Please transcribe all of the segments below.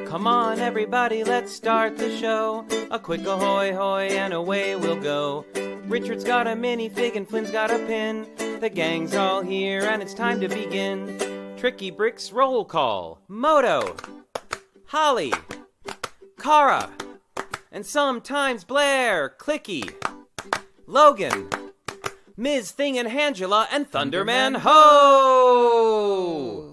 Come on, everybody, let's start the show. A quick ahoy hoy and away we'll go. Richard's got a minifig and Flynn's got a pin. The gang's all here and it's time to begin. Tricky Bricks roll call. Moto, Holly, Kara, and sometimes Blair, Clicky, Logan, Ms. Thing and Angela, and Thunderman Ho!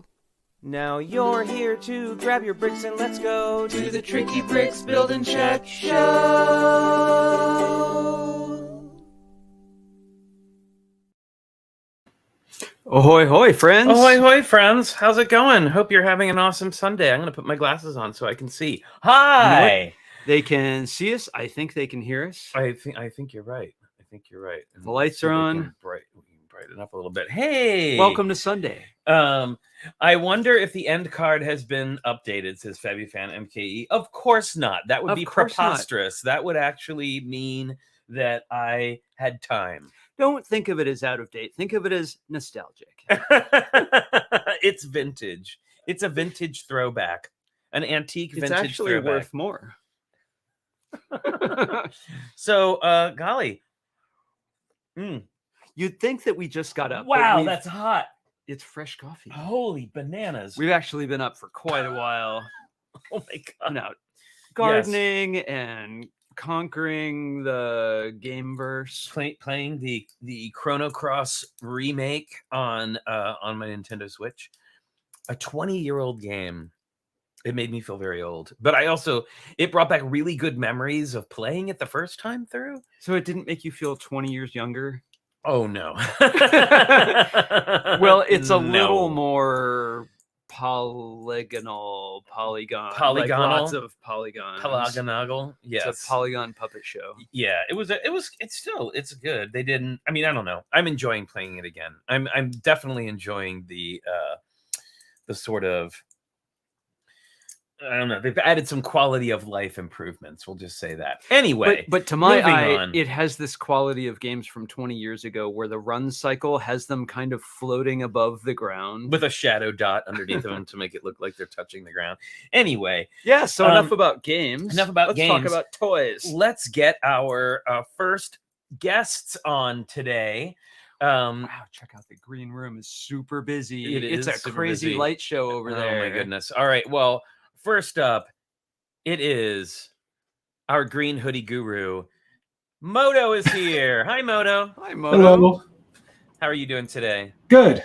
Now you're here to grab your bricks and let's go to the Tricky Bricks Build and Chat Show! Ahoy, hoy, friends! Ahoy, hoy, friends! How's it going? Hope you're having an awesome Sunday. I'm going to put my glasses on so I can see. Hi! You know, they can see us. I think they can hear us. I think you're right. And the lights are on. We can brighten up a little bit. Hey! Welcome to Sunday. I wonder if the end card has been updated, says FabbyFan MKE. Of course not. That would be preposterous. That would actually mean that I had time. Don't think of it as out of date. Think of it as nostalgic. It's vintage. It's a vintage throwback. An antique vintage throwback. It's actually worth more. So, golly. You'd think that we just got up. Wow, that's hot. It's fresh coffee. Holy bananas. We've actually been up for quite a while. Oh my God. I'm out gardening and conquering the gameverse. Playing the Chrono Cross remake on my Nintendo Switch. A 20-year-old game. It made me feel very old. But it brought back really good memories of playing it the first time through. So it didn't make you feel 20 years younger? Oh, no. Well, it's a little more polygon. Like lots of polygons. Polygonal. Yes. It's a polygon puppet show. Yeah, it's good. They didn't, I mean, I don't know. I'm enjoying playing it again. I'm definitely enjoying the sort of, I don't know. They've added some quality of life improvements. We'll just say that. Anyway, but to my eye, it has this quality of games from 20 years ago where the run cycle has them kind of floating above the ground with a shadow dot underneath them to make it look like they're touching the ground. Anyway, yeah. So enough about games. Let's talk about toys. Let's get our first guests on today. Wow, check out the green room. Is super busy. It's a crazy light show over there. Oh my goodness. All right. Well, first up, it is our green hoodie guru. Moto is here. Hi, Moto. Hi, Moto. Hello. How are you doing today? Good.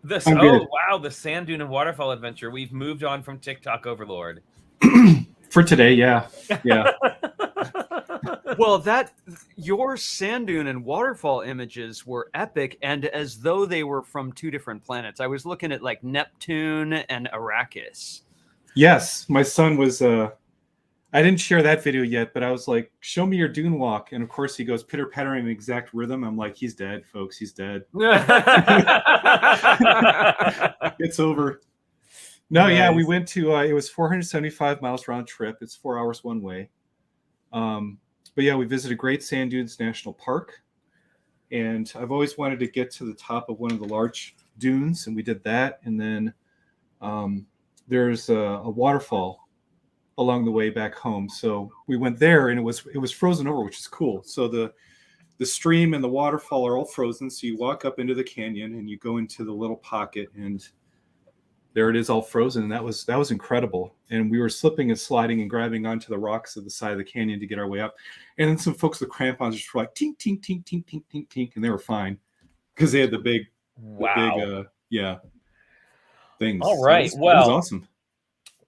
I'm good. Wow, the Sand Dune and Waterfall Adventure. We've moved on from TikTok Overlord. For today, yeah. Well, your Sand Dune and Waterfall images were epic, and as though they were from two different planets. I was looking at like Neptune and Arrakis. Yes, my son was, I didn't share that video yet, but I was like, show me your dune walk. And of course he goes pitter-pattering in exact rhythm. I'm like, he's dead, folks. He's dead. It's over. No, nice. Yeah, we went to, it was 475 miles round trip. It's 4 hours one way. But yeah, we visited Great Sand Dunes National Park. And I've always wanted to get to the top of one of the large dunes, and we did that. And then, there's a waterfall along the way back home, so we went there, and it was frozen over, which is cool. So the stream and the waterfall are all frozen, so you walk up into the canyon and you go into the little pocket, and there it is, all frozen. And that was incredible. And we were slipping and sliding and grabbing onto the rocks of the side of the canyon to get our way up. And then some folks with crampons just were like tink tink tink tink tink tink tink, and they were fine because they had the big things. All right. So it was awesome.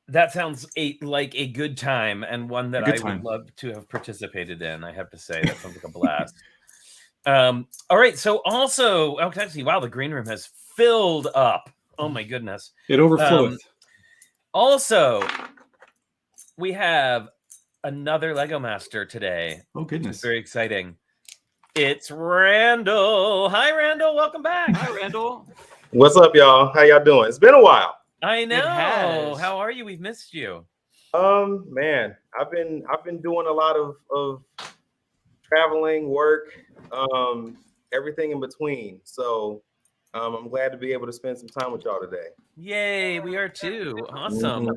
That sounds like a good time, and one that I would love to have participated in. I have to say, that sounds like a blast. All right. So also, wow, the green room has filled up. Oh my goodness. It overflowed. Also, we have another Lego Master today. Oh goodness. Very exciting. It's Randall. Hi, Randall. Welcome back. Hi, Randall. What's up, y'all? How y'all doing? It's been a while. I know. How are you? We've missed you. Man, I've been doing a lot of traveling, work, everything in between. So I'm glad to be able to spend some time with y'all today. Yay, we are too. Awesome.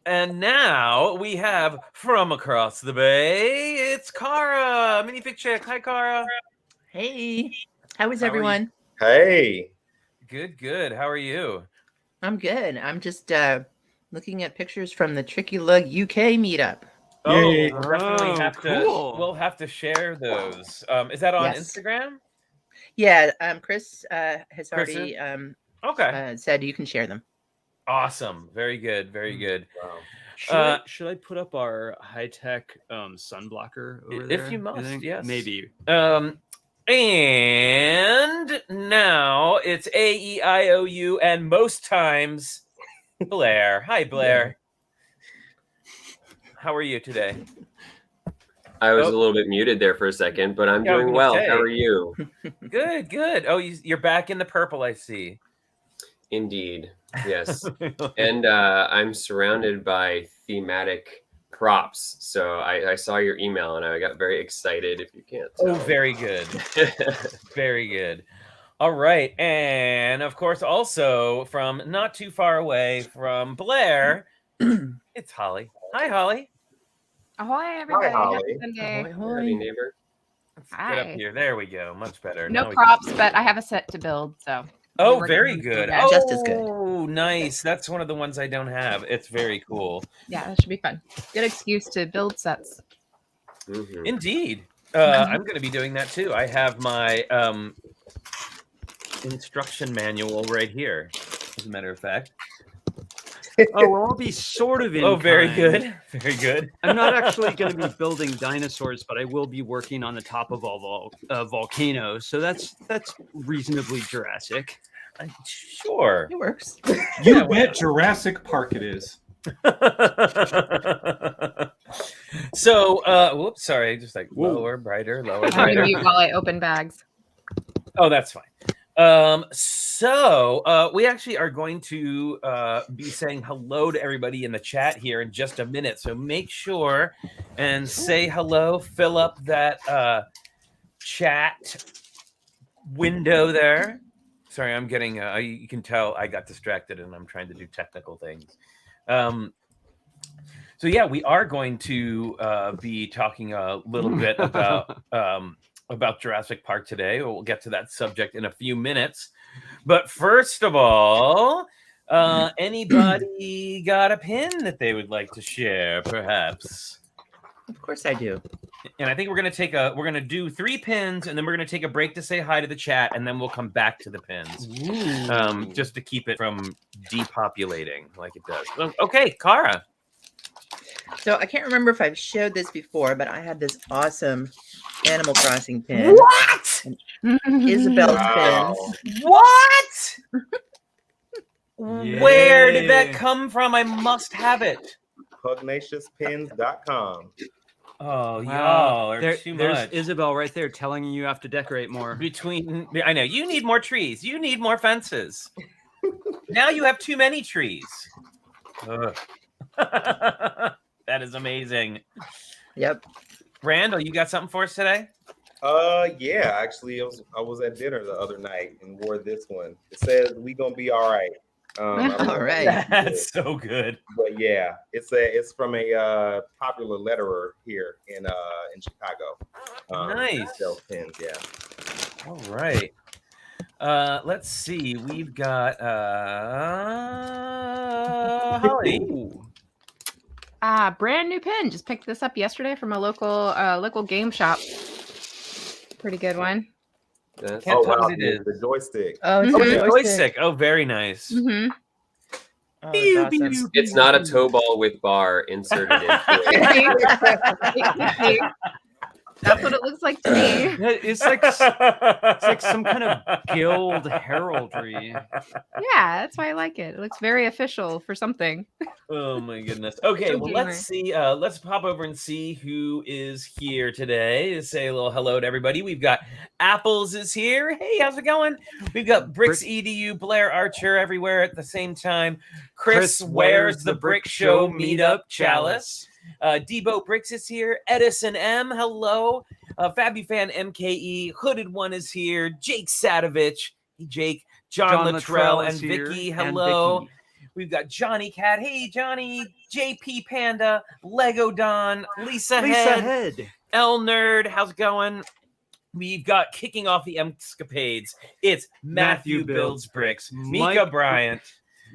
And now we have from across the bay, it's Kara, minifig chick. Hi, Kara. Hey, how is How are you? everyone? Hey. Good. How are you? I'm good. I'm just looking at pictures from the Tricky Lug UK meetup. Yay. We'll definitely Oh, have to. cool. We'll have to share those. Is that on Yes. Instagram? Yeah, Chris has Kristen? already Okay. said you can share them. Awesome. Very good. Wow. Should I put up our high-tech sun blocker over If there? you must, think? yes. Maybe. And now it's AEIOU, and most times Blair. Hi, Blair. How are you today? I was Oh. a little bit muted there for a second, but I'm Yeah, I was doing gonna well. say. How are you? Good. Oh, you're back in the purple, I see. Indeed. Yes. And I'm surrounded by thematic props. So I saw your email and I got very excited, if you can't tell. Oh, very good. Very good. All right. And of course, also from not too far away from Blair, it's Holly. Hi, Holly. Ahoy, everybody. Holly. Happy Sunday. Ahoy, hoy. Howdy, neighbor. Let's get up Hi. here. There we go. Much better. No Now we props, but I have a set to build, so. Oh, we're very gonna- good. Yeah, just as good. Oh, nice. That's one of the ones I don't have. It's very cool. Yeah, that should be fun. Good excuse to build sets. Mhm. Indeed. I'm going to be doing that too. I have my instruction manual right here, as a matter of fact. Oh, well, I'll be sort of in. Oh, very kind. good. Very good. I'm not actually going to be building dinosaurs, but I will be working on the top of all volcanoes. So that's reasonably Jurassic. Sure. It works. You Yeah, bet Jurassic Park it is. So, whoops, sorry. Just like Whoa. lower, brighter, lower, I'm going to brighter. mute while I open bags. Oh, that's fine. So we actually are going to be saying hello to everybody in the chat here in just a minute. So make sure and say hello. Fill up that chat window there. Sorry, I'm getting. You can tell I got distracted and I'm trying to do technical things. So yeah, we are going to be talking a little bit about Jurassic Park today. We'll get to that subject in a few minutes. But first of all, anybody got a pin that they would like to share, perhaps? Of course I do. And I think we're gonna do 3 pins, and then we're gonna take a break to say hi to the chat, and then we'll come back to the pins, just to keep it from depopulating like it does. Okay, Kara. So I can't remember if I've showed this before, but I had this awesome Animal Crossing pin. What? Isabel's Wow. pins. What? Where did that Yay. come from? I must have it. PugnaciousPins.com. Oh, Wow. y'all are There- too there's much. Isabel right there telling you have to decorate more. I know you need more trees. You need more fences. Now you have too many trees. Ugh. That is amazing. Yep. Randall, you got something for us today? Yeah, actually, I was at dinner the other night and wore this one. It says "We gonna be all right." I don't know All if right. you can see That's it, so good. but yeah, it's from a popular letterer here in Chicago. Nice. Sells pins, yeah. All right. Let's see. We've got Holly. Brand new pin. Just picked this up yesterday from a local game shop. Pretty good one. That's- Can't Oh tell wow, what it is. the joystick. Oh, it's Mhm. a Oh, joystick. joystick. Oh, very nice. Mm-hmm. Oh, it's awesome. It's not a toe ball with bar inserted into it. That's what it looks like to me. It's like some kind of guild heraldry. Yeah, that's why I like it. It looks very official for something. Oh my goodness. Okay, So well gamer. let's see. Let's pop over and see who is here today. Say a little hello to everybody. We've got Apples is here. Hey, how's it going? We've got Bricks EDU, Blair Archer everywhere at the same time. Chris Where's the Brick Show Meetup Chalice. Debo Bricks is here. Edison M, hello. Fabufan MKE, Hooded One is here. Jake Sadovich, hey Jake. John Luttrell and is here, Vicky, and hello. Vicky. We've got Johnny Cat. Hey, Johnny. JP Panda. Lego Don. Lisa Head. L Nerd. How's it going? We've got kicking off the escapades. It's Matthew Builds Bricks, Mika Bryant,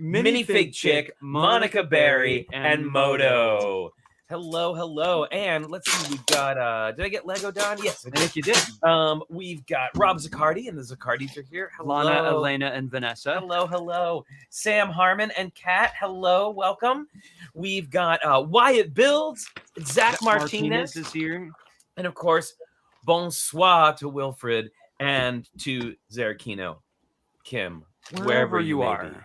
Minifig Chick, Monica Berry, and Moto. Hello. And let's see, we've got, did I get Lego Don? Yes, I think you did. We've got Rob Zaccardi, and the Zaccardis are here. Hello. Lana, Elena, and Vanessa. Hello. Sam Harmon and Kat, hello, welcome. We've got Wyatt Builds, Zach Martinez is here. and of course, bonsoir to Wilfred and to Zarkino, Kim, wherever you are. Be.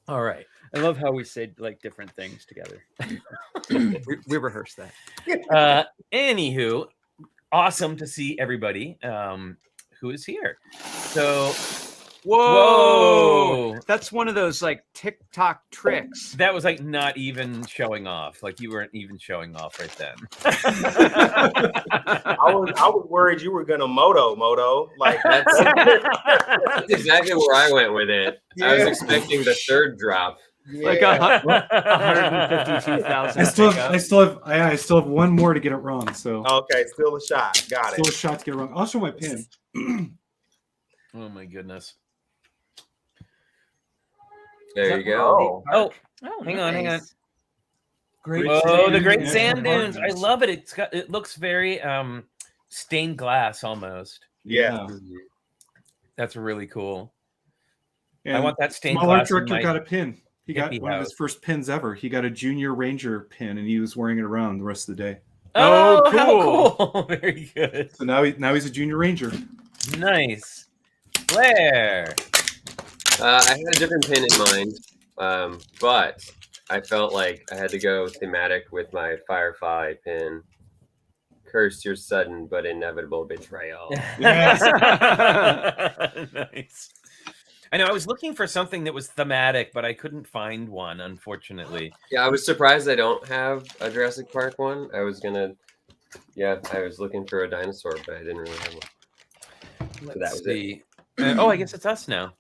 All right. I love how we say like different things together. we rehearse that. Anywho, awesome to see everybody who is here. So, whoa, that's one of those like TikTok tricks. That was like not even showing off. Like you weren't even showing off right then. I was worried you were gonna moto. Like That's exactly where I went with it. Yeah. I was expecting the third drop. Like 152,000. I still have one more to get it wrong. So Okay, still a shot. Got still it. a shot to get it wrong. I'll show my pin. Oh my goodness. There you go. Oh, Oh, hang on. Great Oh, sand the great dunes. sand dunes. I love it. It looks very stained glass almost. Yeah. That's really cool. And I want that stained Small Art glass. in Director my- got a pin. He got hippie one of house. his first pins ever. He got a Junior Ranger pin, and he was wearing it around the rest of the day. Oh, Oh, how cool. Very good. So now he's a Junior Ranger. Nice. Blair. I had a different pin in mind, but I felt like I had to go thematic with my Firefly pin. Curse your sudden but inevitable betrayal. Yes. Nice. I know I was looking for something that was thematic, but I couldn't find one, unfortunately. Yeah, I was surprised I don't have a Jurassic Park one. I was looking for a dinosaur, but I didn't really have one. Let's that was it. see. Oh, I guess it's us now.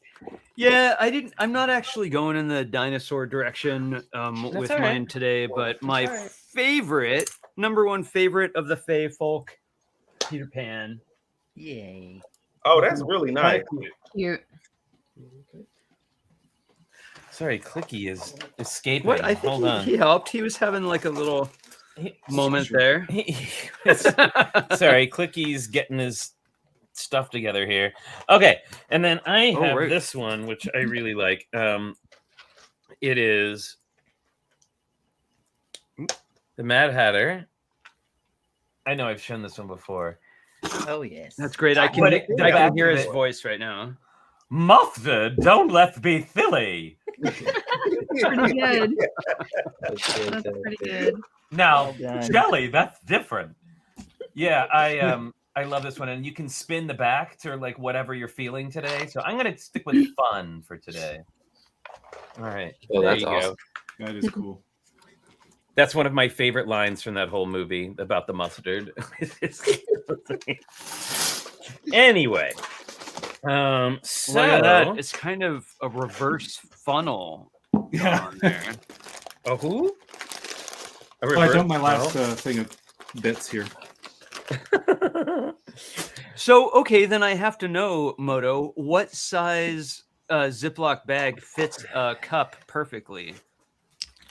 Yeah, I'm not actually going in the dinosaur direction with all right. mine today, but my all right. favorite, number one favorite of the Fae folk, Peter Pan. Yay. Oh, that's really nice. Cute. Sorry, Clicky is escaping. What? I think Hold on. he helped. He was having like a little He- moment there. Sorry, Clicky's getting his stuff together here. Okay, and then I have right. this one, which I really like. It is the Mad Hatter. I know I've shown this one before. Oh, yes. That's great. I But can back hear to his it. voice right now. Mustard, don't let be silly. Pretty good. That's That's fantastic. pretty good. Now, Well done. jelly, that's different. Yeah, I love this one, and you can spin the back to like whatever you're feeling today. So I'm gonna stick with fun for today. All right, Oh, there that's you awesome. go. That is cool. That's one of my favorite lines from that whole movie about the mustard. Anyway, so Look at that. It's kind of a reverse funnel Yeah. on there. a who? A Oh, I reverse dumped my last funnel? thing of bits here. So, okay, then I have to know, Moto, what size Ziploc bag fits a cup perfectly?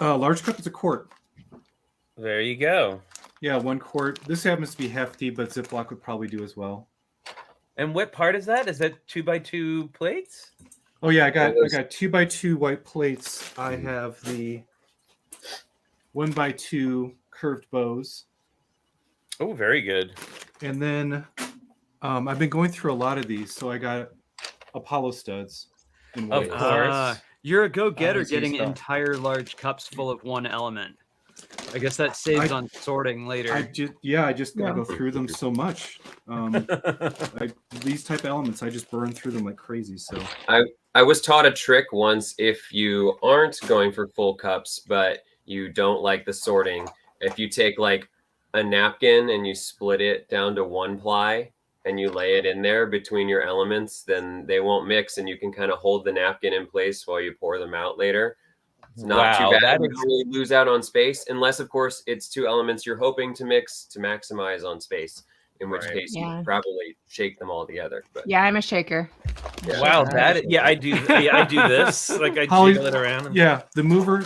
Large cup is a quart. There you go. Yeah, 1 quart. This happens to be hefty, but Ziploc would probably do as well. And what part is that? Is that 2x2 plates? Oh yeah, I got those- 2x2 white plates. I have the 1x2 curved bows, Oh, very good. and then I've been going through a lot of these, so I got Apollo studs. In Of white. course. You're a go-getter Easy getting stuff. entire large cups full of one element. I guess that saves I- on sorting later. I just I go through them so much. These type of elements, I just burn through them like crazy. So I was taught a trick once if you aren't going for full cups, but you don't like the sorting. If you take like a napkin and you split it down to 1 ply and you lay it in there between your elements, then they won't mix and you can kind of hold the napkin in place while you pour them out later. It's not Wow, too bad. that You is- don't really lose out on space, unless, of course, it's two elements you're hoping to mix to maximize on space. In which Right. case, Yeah. you probably shake them all together. But Yeah, I'm a shaker. Yeah. Wow, Shaker. I do this. Like I Holly- jiggle it around. and- Yeah, the mover,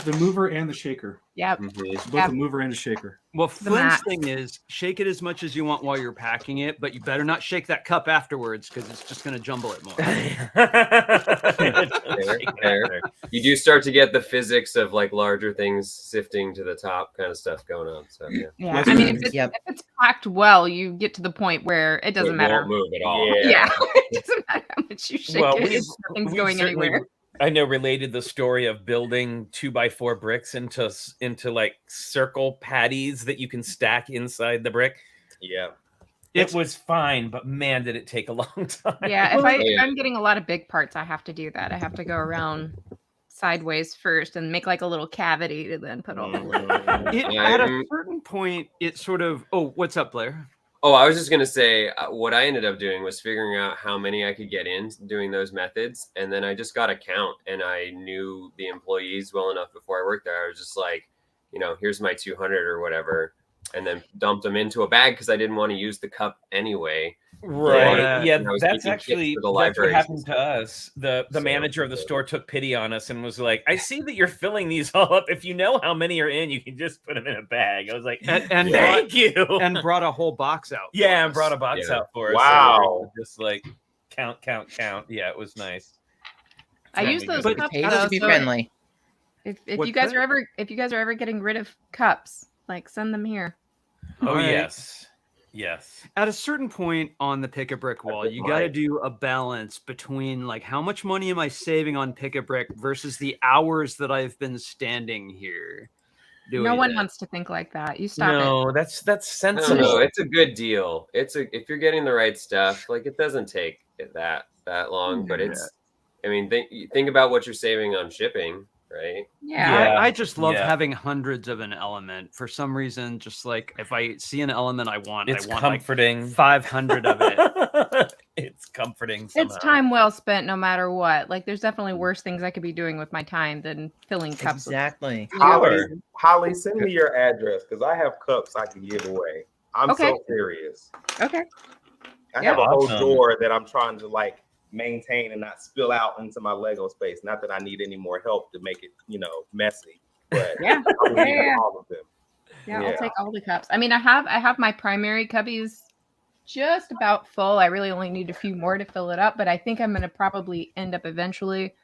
and the shaker. Yep. Mhm. Both a mover and a shaker. Well, The Flynn's mat. thing is shake it as much as you want while you're packing it, but you better not shake that cup afterwards because it's just going to jumble it more. Fair. You do start to get the physics of like larger things sifting to the top kind of stuff going on. So yeah, Yeah. Let's I mean, do if it's, Yep. if it's packed well, you get to the point where it doesn't it matter. won't move at all. Yeah. It doesn't matter how much you shake Well, it. we've- Nothing's we've going certainly- anywhere. I know related the story of building 2x4 bricks into like circle patties that you can stack inside the brick. Yeah. It was fine, but man, did it take a long time. Yeah, yeah. if I'm getting a lot of big parts, I have to do that. I have to go around sideways first and make like a little cavity to then put all the Yeah, At a certain point, it sort of. Oh, what's up, Blair? Oh, I was just gonna say what I ended up doing was figuring out how many I could get in doing those methods, and then I just got a count, and I knew the employees well enough before I worked there. I was just like, here's my 200 or whatever, and then dumped them into a bag because I didn't want to use the cup anyway. Right. Yeah, And I was that's keeping kits actually for the that's what libraries and happened to stuff. us. The So, manager of the store took pity on us and was like, "I see that you're filling these all up. If you know how many are in, you can just put them in a bag." I was like, And "Thank you." and brought a whole box out. for yeah, and us. brought a box Yeah. out for us. Wow. So we were just like count. Yeah, it was nice. I Yeah, use we those did. cups. Pays though, to be so friendly. If What's you guys that? are ever getting rid of cups, like send them here. Oh Alright. yes. At a certain point on the pick a brick wall, you got to do a balance between like how much money am I saving on pick a brick versus the hours that I've been standing here. No one it. wants to think like that. You stop it. No, that's No, sensible. it's a good deal. If you're getting the right stuff, like it doesn't take it that long, but it's. I mean, think about what you're saving on shipping, right? Yeah. I just love Yeah. having hundreds of an element. For some reason, just like if I see an element I want, It's I want comforting. like 500 of it. It's comforting. Somehow. It's time well spent no matter what. Like there's definitely worse things I could be doing with my time than filling cups. Exactly. Holly, send me your address because I have cups I can give away. I'm Okay. so serious. Okay. I Yeah. have a whole Awesome. drawer that I'm trying to like maintain and not spill out into my Lego space. Not that I need any more help to make it, messy. But Yeah. I will give Yeah. all of them. Yeah, Yeah. I'll take all the cups. I mean, I have my primary cubbies just about full. I really only need a few more to fill it up, but I think I'm going to probably end up eventually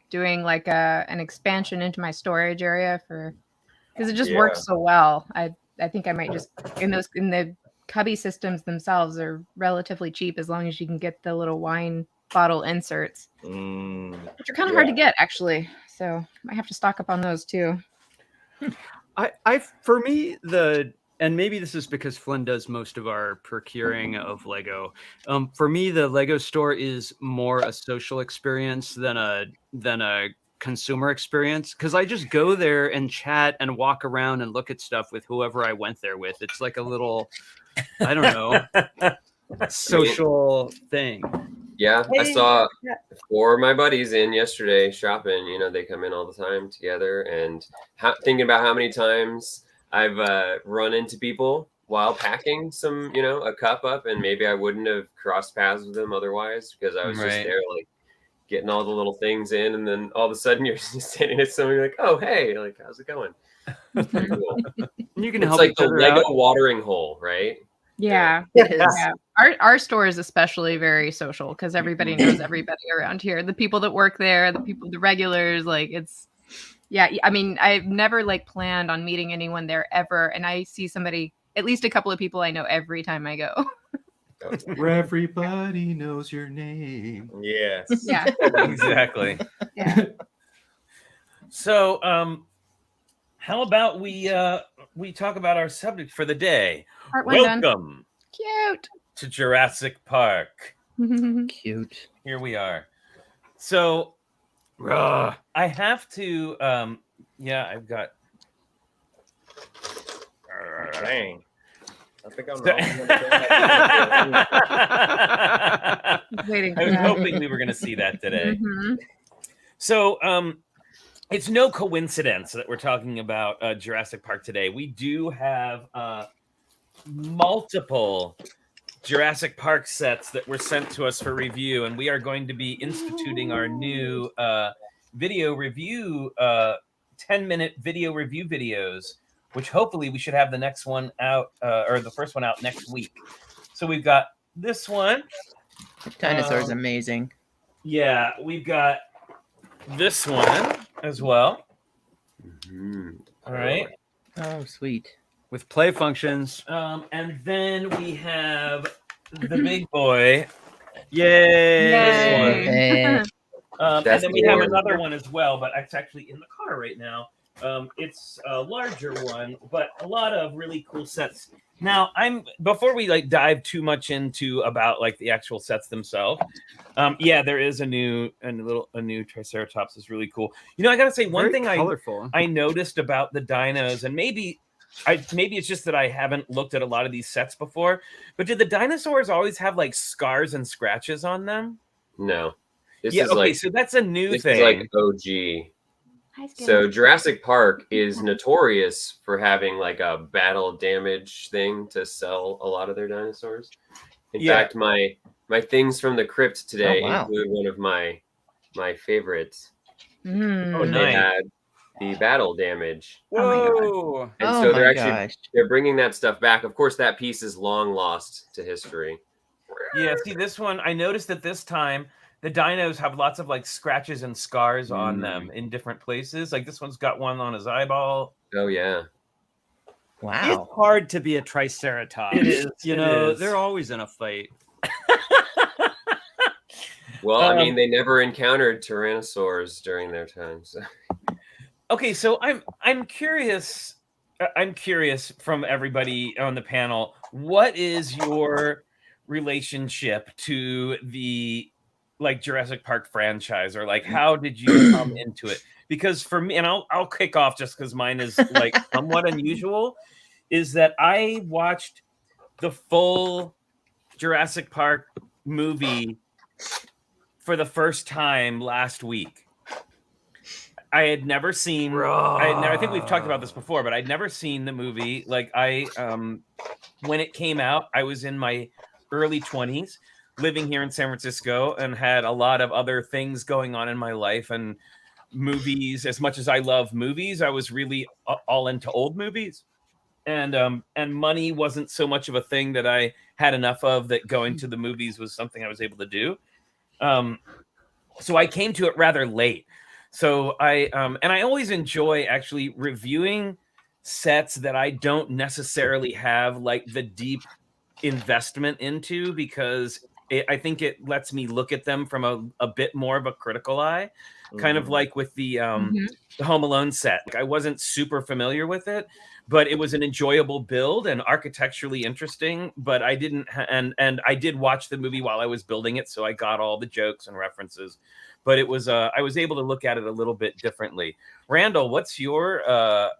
doing like an expansion into my storage area because it just works so well. I think I might just in the cubby systems themselves are relatively cheap as long as you can get the little wine bottle inserts, which are kind of hard to get actually. So I have to stock up on those too. For me, and maybe this is because Flynn does most of our procuring of Lego. For me, the Lego store is more a social experience than a consumer experience because I just go there and chat and walk around and look at stuff with whoever I went there with. It's like a little, I don't know, social thing. Yeah, I saw 4 of my buddies in yesterday shopping. They come in all the time together, and thinking about how many times I've run into people while packing some, a cup up, and maybe I wouldn't have crossed paths with them otherwise because I was just Right. there, like getting all the little things in, and then all of a sudden you're standing at somebody like, "Oh, hey, like how's it going?" It's pretty cool. You can It's help like each the other Lego out. watering hole, right? Yeah. It is. Yeah. Our store is especially very social because everybody knows everybody around here. The people that work there, the regulars, like it's I mean, I've never like planned on meeting anyone there ever. And I see at least a couple of people I know every time I go. Where everybody knows your name. Yes. Yeah. Exactly. Yeah. So, how about we talk about our subject for the day? Part one done. Welcome Cute. to Jurassic Park. Cute. Here we are. So, I have to. I've got. Dang. I think I'm Waiting I for was that. hoping we were going to see that today. Mhm. So, it's no coincidence that we're talking about Jurassic Park today. We do have multiple Jurassic Park sets that were sent to us for review, and we are going to be instituting our new video review, 10-minute video review videos, which hopefully we should have the next one out, or the first one out next week. So we've got this one. Dinosaur's amazing. Yeah, we've got this one as well. All right. Oh, sweet. With play functions. And then we have the big boy. Yay! Yay. And That's then we have the another one as well, but it's actually in the car right now. It's a larger one, but a lot of really cool sets. Now, before we like dive too much into about like the actual sets themselves, yeah, there is a new Triceratops is really cool. You know, I gotta say one thing I noticed about the dinos, and maybe it's just that I haven't looked at a lot of these sets before, but did the dinosaurs always have like scars and scratches on them? No. This Yeah, is okay, like so that's a new this thing. is like OG. So Jurassic Park is notorious for having like a battle damage thing to sell a lot of their dinosaurs. In fact, my things from the crypt today include one of my favorites. Oh, And they had the battle damage. Whoa! And so they're bringing that stuff back. Of course, that piece is long lost to history. Yeah, see this one, I noticed that this time the dinos have lots of like scratches and scars on them in different places. Like this one's got one on his eyeball. Oh yeah. Wow. It's hard to be a Triceratops. It is. You know, they're always in a fight. Well, I mean, they never encountered tyrannosaurs during their time. So. Okay, so I'm curious. I'm curious from everybody on the panel. What is your relationship to the like Jurassic Park franchise, or like how did you come into it? Because for me, and I'll kick off just because mine is like somewhat unusual, is that I watched the full Jurassic Park movie for the first time last week. I had never seen. I think we've talked about this before, but I'd never seen the movie. Like when it came out, I was in my early 20s, living here in San Francisco, and had a lot of other things going on in my life. And movies, as much as I love movies, I was really all into old movies. And money wasn't so much of a thing that I had enough of, that going to the movies was something I was able to do. So I came to it rather late. So I always enjoy actually reviewing sets that I don't necessarily have like the deep investment into, because I think it lets me look at them from a bit more of a critical eye, kind of like with the Home Alone set. Like, I wasn't super familiar with it, but it was an enjoyable build and architecturally interesting. But I didn't, and I did watch the movie while I was building it, so I got all the jokes and references. But it was I was able to look at it a little bit differently. Randall, what's your I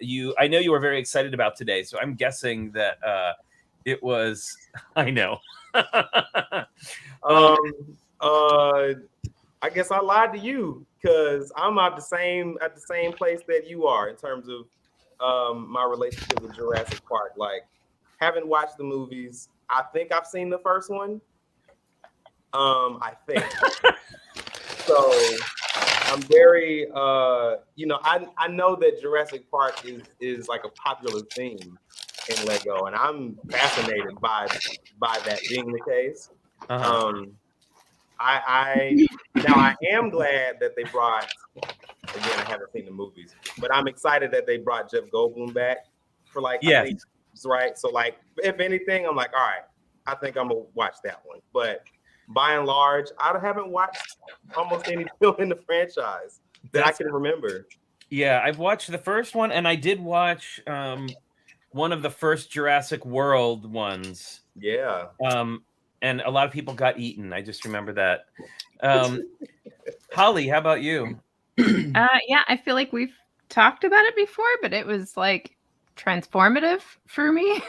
know you were very excited about today, so I'm guessing that it was. I know. I guess I lied to you, because I'm at the same place that you are in terms of my relationship with Jurassic Park. Like, haven't watched the movies. I think I've seen the first one. I think. So I'm very I know that Jurassic Park is like a popular theme in LEGO, and I'm fascinated by that being the case. I am glad that they brought, again, I haven't seen the movies, but I'm excited that they brought Jeff Goldblum back for like, yeah, right. So like, if anything, I'm like, all right, I think I'm gonna watch that one. But by and large, I haven't watched almost any film in the franchise that I can remember. Yeah, I've watched the first one, and I did watch one of the first Jurassic World ones. Yeah. And a lot of people got eaten. I just remember that. Holly, how about you? Yeah, I feel like we've talked about it before, but it was like transformative for me.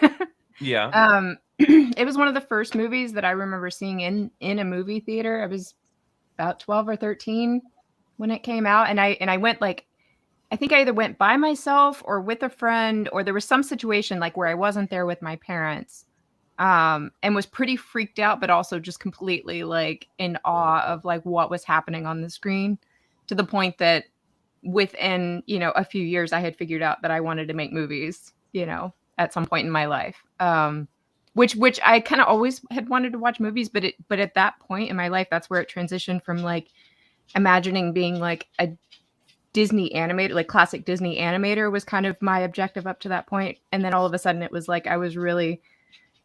Yeah. It was one of the first movies that I remember seeing in a movie theater. I was about 12 or 13 when it came out, and I went like I think I either went by myself or with a friend, or there was some situation like where I wasn't there with my parents, and was pretty freaked out, but also just completely like in awe of like what was happening on the screen, to the point that within, you know, a few years I had figured out that I wanted to make movies, you know, at some point in my life. Which I kind of always had wanted to watch movies, but at that point in my life, that's where it transitioned from like imagining being like a Disney animator, like classic Disney animator was kind of my objective up to that point. And then all of a sudden it was like I was really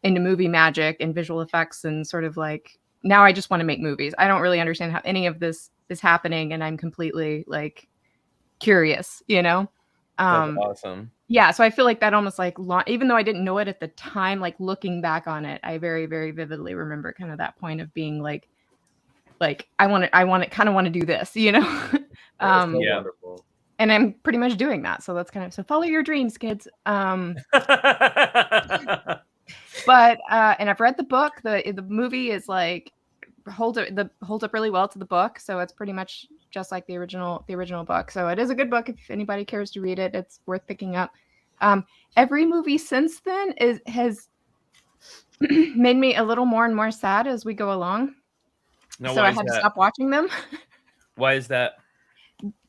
into movie magic and visual effects, and sort of like now I just want to make movies. I don't really understand how any of this is happening, and I'm completely like curious, you know? That's awesome. Yeah, so I feel like that almost like even though I didn't know it at the time, like looking back on it, I very, very vividly remember kind of that point of being like I want to do this, you know? That's so Yeah. wonderful. And I'm pretty much doing that. So that's kind of, so follow your dreams, kids. But and I've read the book. The movie is like holds up really well to the book, so it's pretty much just like the original book. So it is a good book if anybody cares to read it. It's worth picking up. Every movie since then has made me a little more and more sad as we go along. Now, so why I is had to that? stop watching them. Why is that?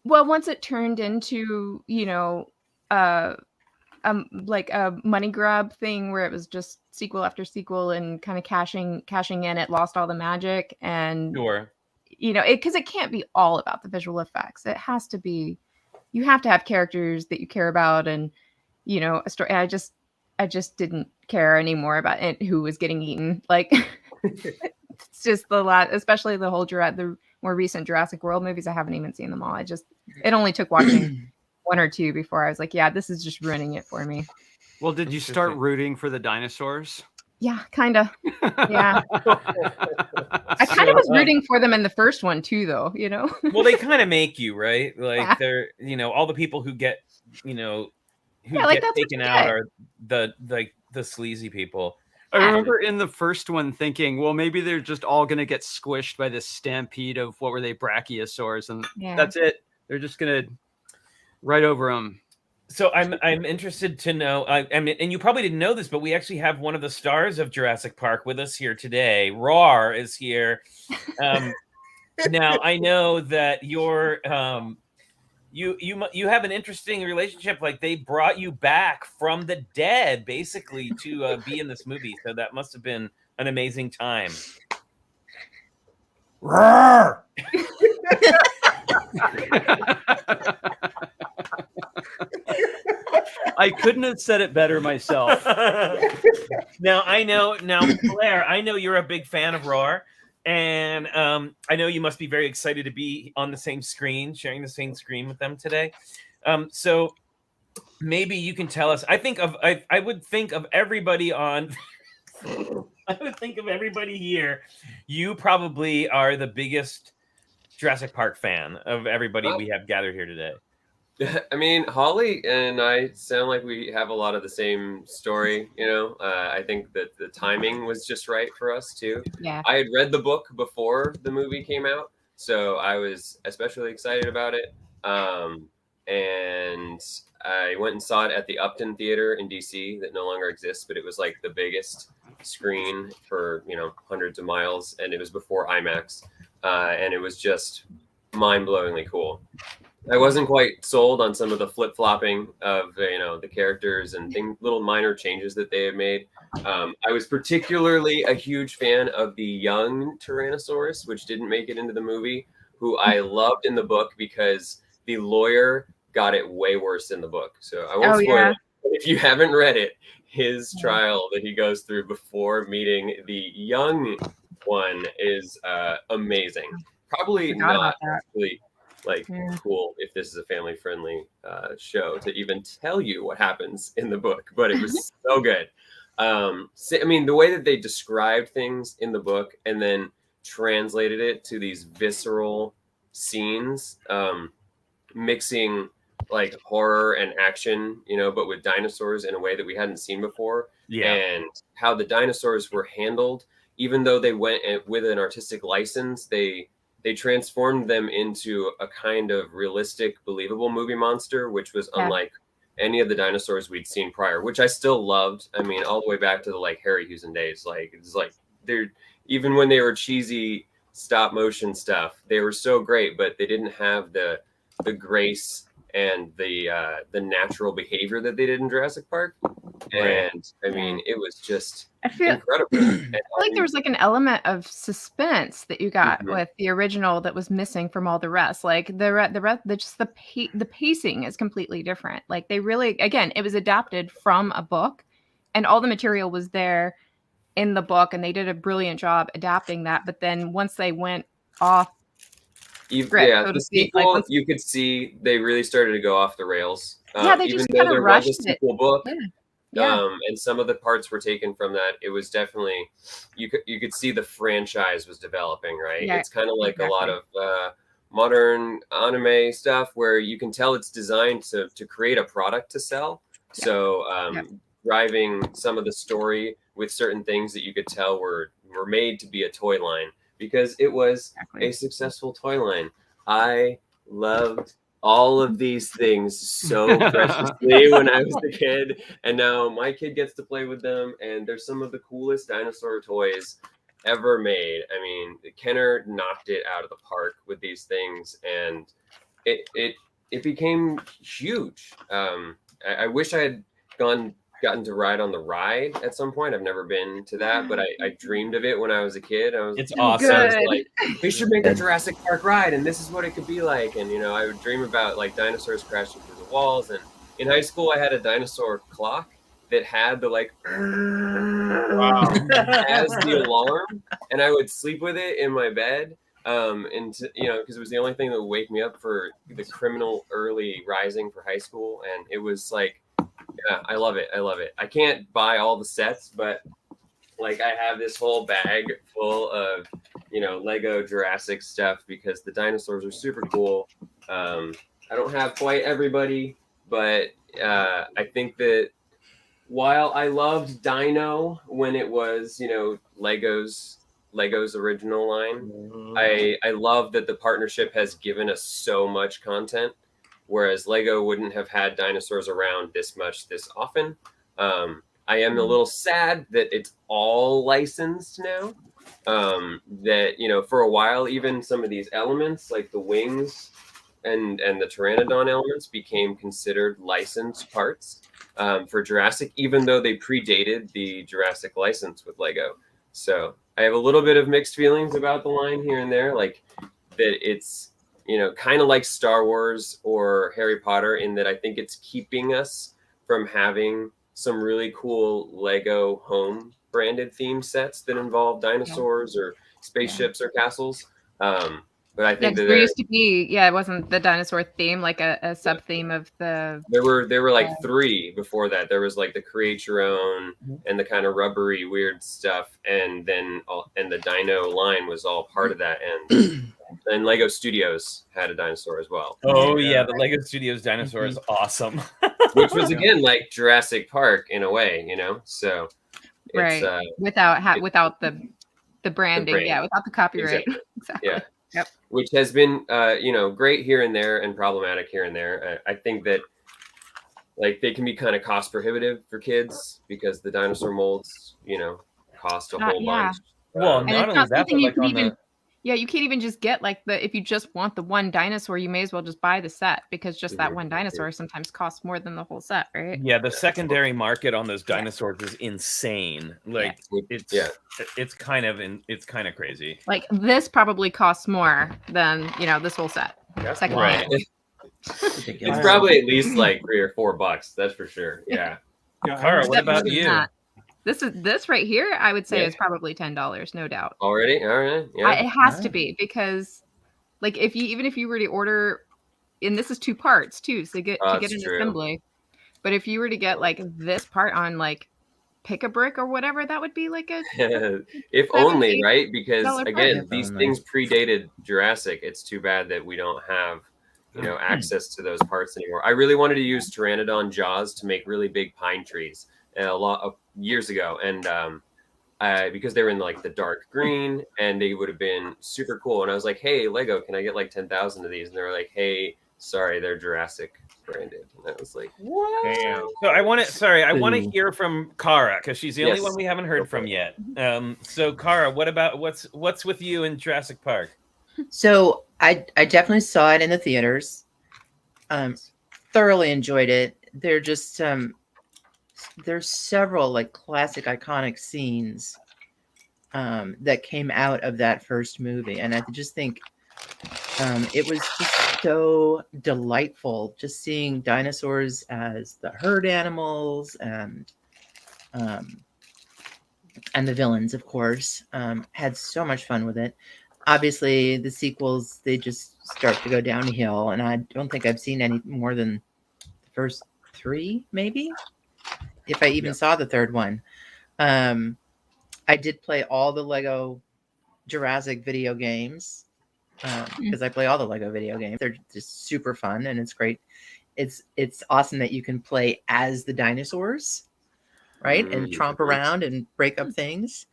Well, once it turned into, you know, like a money grab thing where it was just sequel after sequel and kind of cashing in, it lost all the magic. And Sure. you know, because it can't be all about the visual effects. It has to be, you have to have characters that you care about, and you know, a story. I just didn't care anymore about it, who was getting eaten. Like it's just especially the whole the more recent Jurassic World movies. I haven't even seen them all. It only took watching one or two before I was like, yeah, this is just ruining it for me. Well, did you start rooting for the dinosaurs? Yeah, kind of. Yeah. I kind of was rooting for them in the first one too, though, you know? Well, they kind of make you, right? Like Yeah. they're, you know, all the people who get, you know, who Yeah, like, get that's what taken you out get. are the sleazy people. I remember in the first one thinking, well, maybe they're just all going to get squished by this stampede of, what were they, brachiosaurs, and Yeah. that's it. They're just going to right over them. So I'm interested to know. I mean, and you probably didn't know this, but we actually have one of the stars of Jurassic Park with us here today. Roar is here. Now I know that you're you have an interesting relationship. Like they brought you back from the dead, basically, to be in this movie. So that must have been an amazing time. Roar! I couldn't have said it better myself. Now, Claire, I know you're a big fan of Roar, and I know you must be very excited to be on the same screen, sharing the same screen with them today. So maybe you can tell us. I would think of everybody on. I would think of everybody here. You probably are the biggest Jurassic Park fan of everybody we have gathered here today. I mean, Holly and I sound like we have a lot of the same story, you know. I think that the timing was just right for us too. Yeah. I had read the book before the movie came out, so I was especially excited about it. And I went and saw it at the Upton Theater in DC that no longer exists, but it was like the biggest screen for, you know, hundreds of miles, and it was before IMAX, and it was just mind-blowingly cool. I wasn't quite sold on some of the flip-flopping of, you know, the characters and little minor changes that they had made. I was particularly a huge fan of the young Tyrannosaurus, which didn't make it into the movie, who I loved in the book because the lawyer got it way worse in the book. So I won't spoil it. If you haven't read it, his trial that he goes through before meeting the young one is amazing. Probably not actually cool if this is a family friendly show to even tell you what happens in the book, but it was so good. I mean, the way that they described things in the book and then translated it to these visceral scenes, mixing like horror and action, you know, but with dinosaurs in a way that we hadn't seen before. Yeah. And how the dinosaurs were handled, even though they went with an artistic license, they they transformed them into a kind of realistic, believable movie monster, which was unlike any of the dinosaurs we'd seen prior, which I still loved. I mean, all the way back to the like Harryhausen days. Like it's like they're even when they were cheesy stop motion stuff, they were so great, but they didn't have the grace and the natural behavior that they did in Jurassic Park. And I mean, it was just incredible. I feel like there was like an element of suspense that you got with the original that was missing from all the rest. Like the pacing is completely different. Like they really, again, it was adapted from a book, and all the material was there in the book, and they did a brilliant job adapting that. But then once they went off script, so to speak, sequel, like you could see they really started to go off the rails. They even just though kind of there rushed was a sequel book. Yeah. And some of the parts were taken from that. It was definitely you could see the franchise was developing, right? Yeah, it's kind of like a lot of modern anime stuff where you can tell it's designed to create a product to sell. So driving some of the story with certain things that you could tell were made to be a toy line, because it was a successful toy line. I loved all of these things so preciously when I was a kid, and now my kid gets to play with them, and they're some of the coolest dinosaur toys ever made. I mean, Kenner knocked it out of the park with these things, and it became huge. I wish I had gotten to ride on the ride at some point. I've never been to that, but I dreamed of it when I was a kid. It's awesome. I was like, they should make a Jurassic Park ride, and this is what it could be like. And I would dream about like dinosaurs crashing through the walls. And in high school, I had a dinosaur clock that had the like as the alarm, and I would sleep with it in my bed. And because it was the only thing that would wake me up for the criminal early rising for high school, and it was like. Yeah, I love it. I can't buy all the sets, but like I have this whole bag full of, Lego Jurassic stuff because the dinosaurs are super cool. I don't have quite everybody, but I think that while I loved Dino when it was, Lego's original line, I love that the partnership has given us so much content. Whereas Lego wouldn't have had dinosaurs around this often. I am a little sad that it's all licensed now. That, for a while, even some of these elements like the wings and the Pteranodon elements became considered licensed parts for Jurassic, even though they predated the Jurassic license with Lego. So I have a little bit of mixed feelings about the line here and there, like that it's, kind of like Star Wars or Harry Potter in that I think it's keeping us from having some really cool Lego home branded theme sets that involve dinosaurs or spaceships or castles. But I think that there used to be, it wasn't the dinosaur theme, like a sub theme of the. There were like three before that. There was like the create your own and the kind of rubbery weird stuff, and then and the dino line was all part of that. And Lego Studios had a dinosaur as well. Oh yeah, the Lego Studios dinosaur is awesome. Which was again like Jurassic Park in a way, So it's, right without the branding, without the copyright. Exactly. Yeah. Yep. Which has been, great here and there and problematic here and there. I think that, like, they can be kind of cost prohibitive for kids because the dinosaur molds, cost a whole bunch. Well, and not it's only not that, something but you like can on even. the. Yeah, you can't even just get if you just want the one dinosaur, you may as well just buy the set because just that one dinosaur sometimes costs more than the whole set, right? Yeah, the secondary market on those dinosaurs is insane. Like it's kind of crazy. Like this probably costs more than this whole set. Right. It's probably at least like $3 or $4. That's for sure. Yeah. Cara, what about you? This right here, I would say is probably $10, no doubt. Already, all right, yeah. It has to be because, like, if you were to order, and this is 2 parts too, so to get an assembly. But if you were to get like this part on like Pick a Brick or whatever, that would be like a if only, right? Because again, part. these things predated Jurassic. It's too bad that we don't have access to those parts anymore. I really wanted to use Pteranodon jaws to make really big pine trees a lot of years ago, and because they were in like the dark green and they would have been super cool. And I was like, hey, Lego, can I get like 10,000 of these? And they were like, hey, sorry, they're Jurassic branded. And I was like, what? Damn. So I want to Ooh. hear from Kara because she's the only Yes. one we haven't Go heard for from it. yet. So Kara, what's with you in Jurassic Park? So I definitely saw it in the theaters. Thoroughly enjoyed it. They're just there's several like classic iconic scenes that came out of that first movie, and I just think it was just so delightful just seeing dinosaurs as the herd animals and the villains, of course. Had so much fun with it. Obviously, the sequels, they just start to go downhill, and I don't think I've seen any more than the first 3, maybe, if I even saw the third one. I did play all the Lego Jurassic video games because I play all the Lego video games. They're just super fun, and it's great. It's awesome that you can play as the dinosaurs, right? And tromp around and break up things.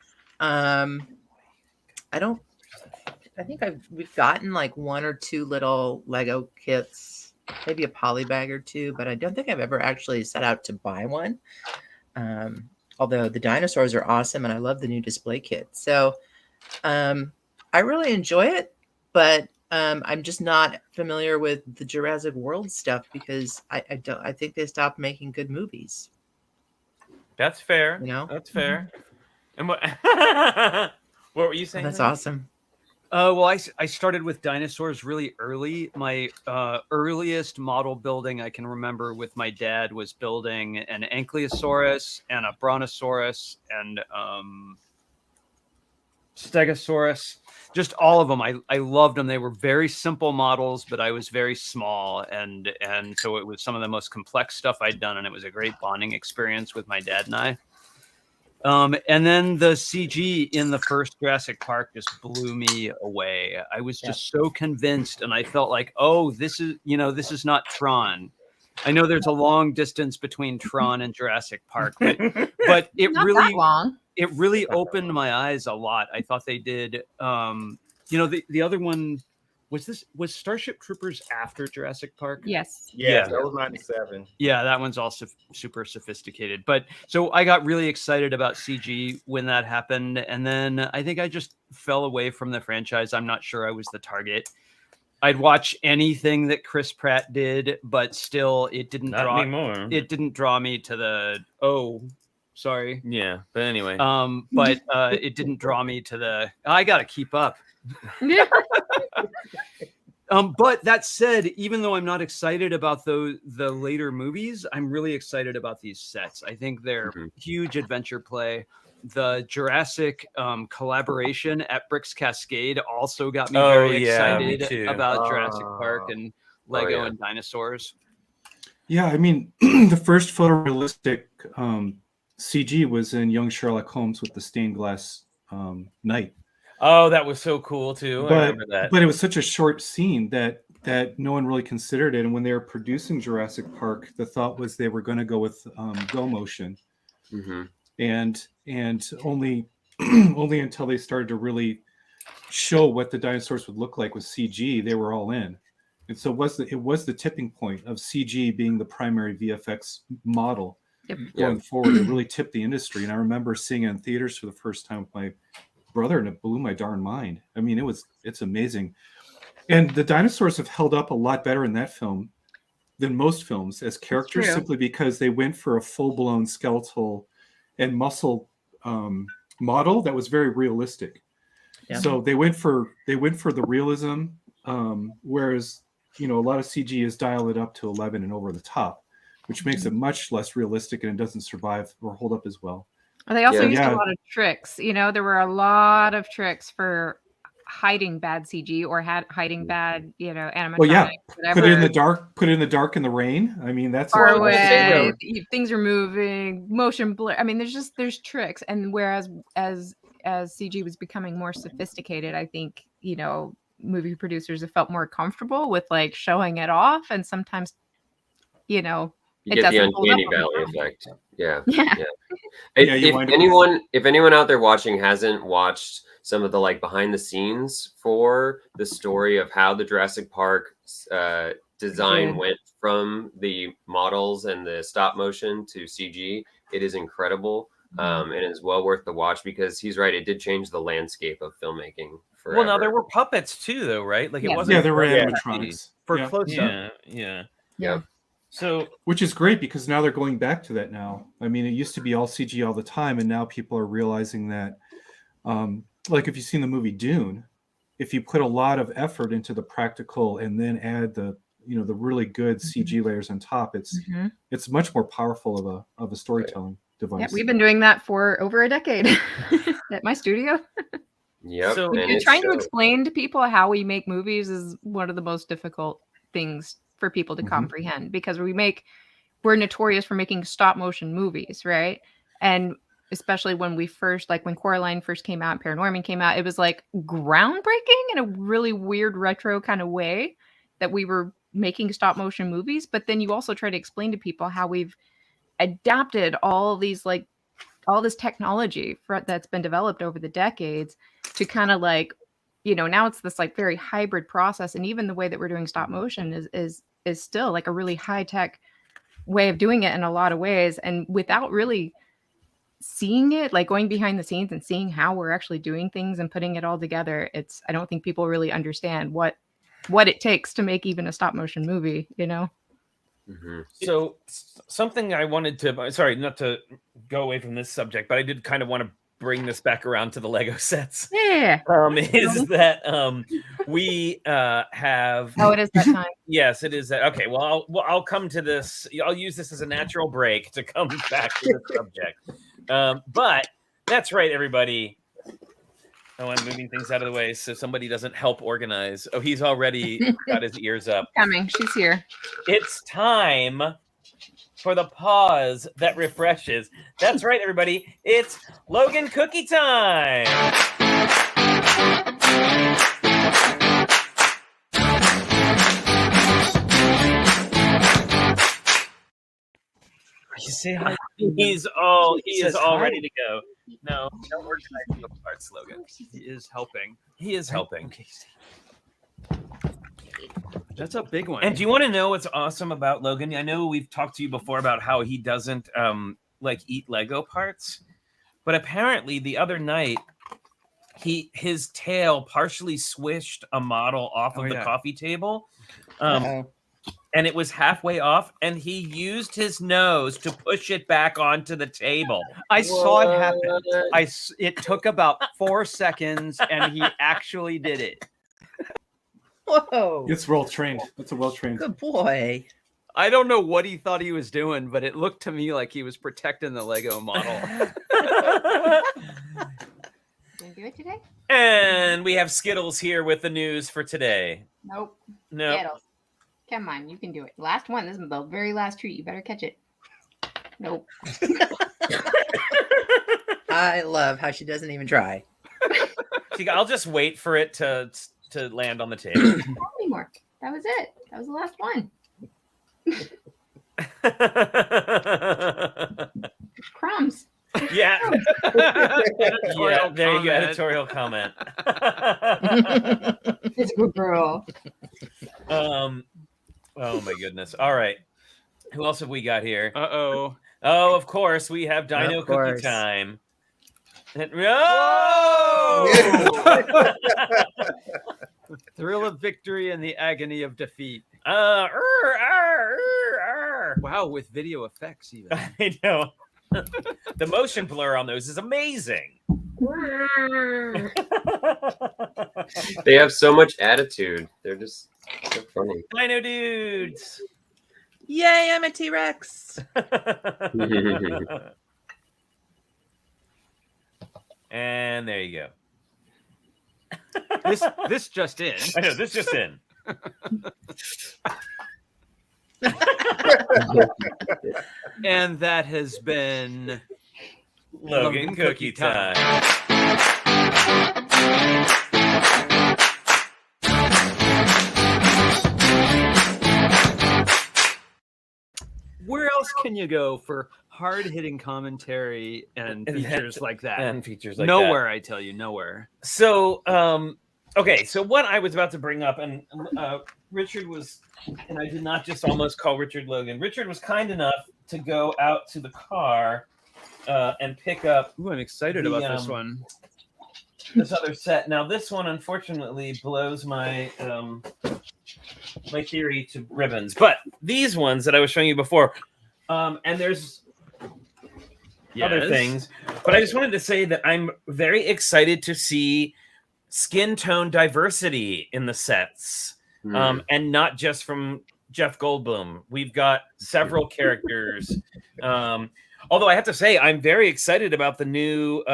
I think we've gotten like 1 or 2 little Lego kits, maybe a poly bag or 2, but I don't think I've ever actually set out to buy one. Although the dinosaurs are awesome and I love the new display kit. So I really enjoy it, but I'm just not familiar with the Jurassic World stuff because I think they stopped making good movies. That's fair. You know? That's fair. And what what were you saying? That's Lynn? awesome. Well, I started with dinosaurs really early. My earliest model building I can remember with my dad was building an Ankylosaurus and a Brontosaurus and Stegosaurus. Just all of them. I loved them. They were very simple models, but I was very small, and so it was some of the most complex stuff I'd done, and it was a great bonding experience with my dad and I. And then the CG in the first Jurassic Park just blew me away. I was just so convinced, and I felt like, oh, this is not Tron. I know there's a long distance between Tron and Jurassic Park, but it Not really that long. it really opened my eyes a lot. I thought they did. The other one was Starship Troopers after Jurassic Park? Yes. Yeah, that was 97. Yeah, that one's also super sophisticated. But so I got really excited about CG when that happened, and then I think I just fell away from the franchise. I'm not sure I was the target. I'd watch anything that Chris Pratt did, but still, it didn't Not anymore. It didn't draw me to the sorry. Yeah, but anyway. But it didn't draw me to the. I got to keep up. Yeah. But that said, even though I'm not excited about the later movies, I'm really excited about these sets. I think they're huge adventure play. The Jurassic collaboration at Bricks Cascade also got me very excited about Jurassic Park and Lego and dinosaurs. Yeah, I mean, the first photorealistic CG was in Young Sherlock Holmes with the stained glass knight. Oh, that was so cool too. I remember that. But it was such a short scene that no one really considered it. And when they were producing Jurassic Park, the thought was they were going to go with go motion, and only until they started to really show what the dinosaurs would look like with CG, they were all in. And so it was the tipping point of CG being the primary VFX model going forward. It really tipped the industry. And I remember seeing it in theaters for the first time with my brother, and it blew my darn mind. I mean, it's amazing. And the dinosaurs have held up a lot better in that film than most films as characters, simply because they went for a full-blown skeletal and muscle model that was very realistic. Yeah. So they went for the realism, whereas a lot of CG is dial it up to 11 and over the top, which makes it much less realistic, and it doesn't survive or hold up as well. They also used a lot of tricks. There were a lot of tricks for hiding bad CG or hiding bad, animatronics. Well, yeah, whatever. Put it in the dark in the rain. I mean, that's far away. Things are moving, motion blur. I mean, there's tricks, and whereas as CG was becoming more sophisticated, I think movie producers have felt more comfortable with like showing it off, and sometimes You It get the doesn't hold up uncanny over valley time. effect. Yeah. Yeah. Yeah, you wind up with- If anyone out there watching hasn't watched some of the like behind the scenes for the story of how the Jurassic Park design Good. went from the models and the stop motion to CG, it is incredible. And it's well worth the watch because he's right. It did change the landscape of filmmaking forever. Well, now there were puppets too, though, right? Like it Yeah. wasn't. Yeah, there were just animatronics. For Yeah. close up. Yeah, yeah. Yeah. So Which is great because now they're going back to that now. I mean, it used to be all CG all the time, and now people are realizing that, like if you've seen the movie Dune, if you put a lot of effort into the practical and then add the the really good CG layers on top, it's much more powerful of a storytelling device. Yeah, we've been doing that for over a decade at my studio. Yep. So- and it Trying to showed. explain to people how we make movies is one of the most difficult things for people to Mhm. comprehend because we're notorious for making stop motion movies, right? And especially when we first, like when Coraline first came out, Paranorman came out, it was like groundbreaking in a really weird retro kind of way that we were making stop motion movies. But then you also try to explain to people how we've adapted all these like all this technology that's been developed over the decades to kind of like, now it's this like very hybrid process. And even the way that we're doing stop motion is still like a really high tech way of doing it in a lot of ways. And without really seeing it, like going behind the scenes and seeing how we're actually doing things and putting it all together, I don't think people really understand what it takes to make even a stop motion movie, Mhm. So something I wanted to, sorry, not to go away from this subject, but I did kind of want to bring this back around to the Lego sets. Yeah. Is that we have? Oh, it is that time. Yes, it is that. Okay, well, I'll come to this. I'll use this as a natural break to come back to the subject. But that's right, everybody. Oh, I'm moving things out of the way so somebody doesn't help organize. Oh, he's already got his ears up. Coming. She's here. It's time for the pause that refreshes. That's right, everybody. It's Logan cookie time. You say hi. He is all ready to go. No, don't organize your parts, Logan. He is helping. He is helping. Okay. That's a big one. And do you want to know what's awesome about Logan? I know we've talked to you before about how he doesn't like eat Lego parts, but apparently the other night his tail partially swished a model off of the coffee table. And it was halfway off, and he used his nose to push it back onto the table. I saw it happen. It took about 4 seconds, and he actually did it. Whoa. It's well trained. It's a well trained. Good boy. I don't know what he thought he was doing, but it looked to me like he was protecting the Lego model. Gonna do it today? And we have Skittles here with the news for today. Nope. No. Skittles. Come on, you can do it. Last one. This is the very last treat. You better catch it. Nope. I love how she doesn't even try. I'll just wait for it to land on the table. Not anymore. That was it. That was the last one. Crumbs. Yeah. Editorial There you go. comment. Editorial comment. It's a good girl. Oh my goodness. All right. Who else have we got here? Uh-oh. Oh, of course, we have Dino Of Cookie course. time. Thrill of victory and the agony of defeat. Arr. Wow, with video effects even. I know. The motion blur on those is amazing. They have so much attitude. They're just so funny. Dino dudes. Yay, I'm a T-Rex. And there you go. This just in. I know, this just in. And that has been Logan Cookie time. where else can you go for hard-hitting commentary and features like that? And features like nowhere, I tell you, nowhere. So, okay, so what I was about to bring up, and Richard was, and I did not just almost call Richard Logan. Richard was kind enough to go out to the car and pick up. Ooh, I'm excited about this one. This other set. Now, this one unfortunately blows my my theory to ribbons. But these ones that I was showing you before, and there's other things. But I just wanted to say that I'm very excited to see skin tone diversity in the sets, and not just from Jeff Goldblum. We've got several characters. Although I have to say, I'm very excited about the new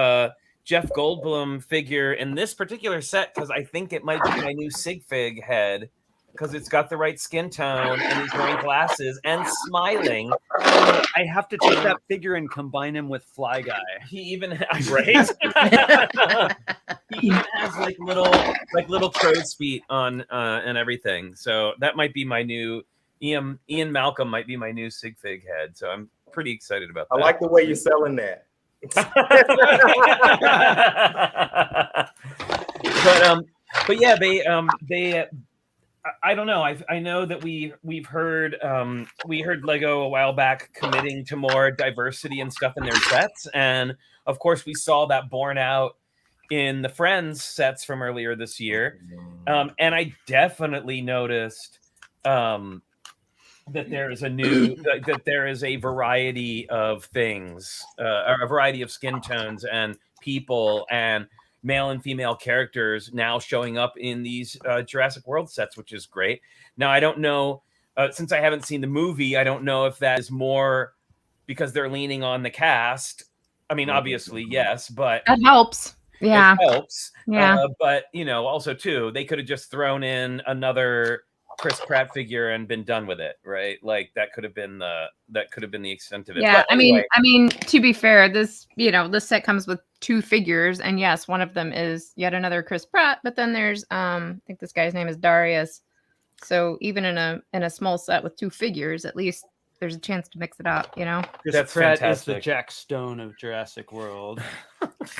Jeff Goldblum figure in this particular set, because I think it might be my new Sig Fig head, because it's got the right skin tone and he's wearing glasses and smiling. I have to take that figure and combine him with Fly Guy. He even has, right? He even has like little crow's feet on and everything. So that might be my new Ian Malcolm might be my new Sig Fig head. So I'm pretty excited about that. I like the way you're selling that. But yeah, they I don't know. I know that we've heard Lego a while back committing to more diversity and stuff in their sets, and of course we saw that borne out in the Friends sets from earlier this year. And I definitely noticed that there is a variety of things, a variety of skin tones and people and male and female characters now showing up in these Jurassic World sets, which is great. Now, I don't know, since I haven't seen the movie, I don't know if that is more because they're leaning on the cast. I mean, obviously, yes, but that helps. Yeah. It helps. Yeah. But, also, too, they could have just thrown in another Chris Pratt figure and been done with it, right? Like that could have been the extent of it. Yeah, but anyway. I mean, to be fair, this set comes with 2 figures, and yes, one of them is yet another Chris Pratt, but then there's I think this guy's name is Darius. So even in a small set with 2 figures, at least there's a chance to mix it up, Chris That's Pratt fantastic. is the Jack Stone of Jurassic World.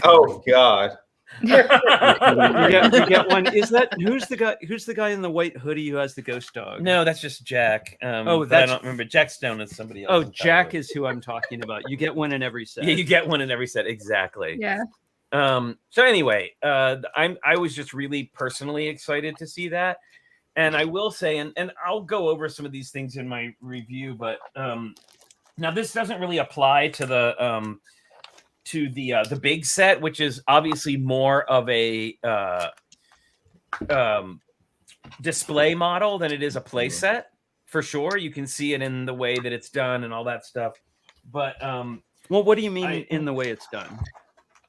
Oh God. You get one. Is that who's the guy in the white hoodie who has the ghost dog? No, that's just Jack. I don't remember. Jack Stone is somebody else. Oh, Jack is who I'm talking about. You get one in every set. Yeah, you get one in every set. Exactly. Yeah. So anyway, I was just really personally excited to see that. And I will say, and I'll go over some of these things in my review, but now this doesn't really apply to the big set, which is obviously more of a display model than it is a play set, for sure. You can see it in the way that it's done and all that stuff. But well, what do you mean in the way it's done?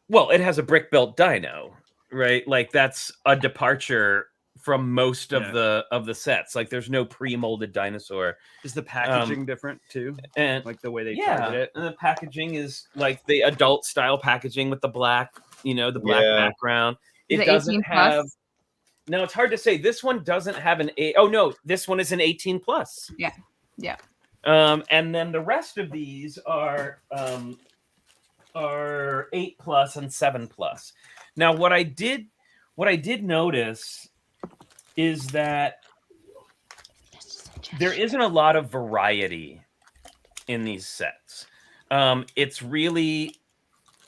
Well, it has a brick built dino, right? Like that's a departure from most of the sets. Like there's no pre-molded dinosaur. Is the packaging different too? And like the way they target it? And the packaging is like the adult style packaging with the black, the black background. It doesn't have. No, it's hard to say. This one doesn't have an 8. Oh no, this one is an 18 plus. Yeah. Yeah. And then the rest of these are 8 plus and 7 plus. Now, what I did notice is that there isn't a lot of variety in these sets. It's really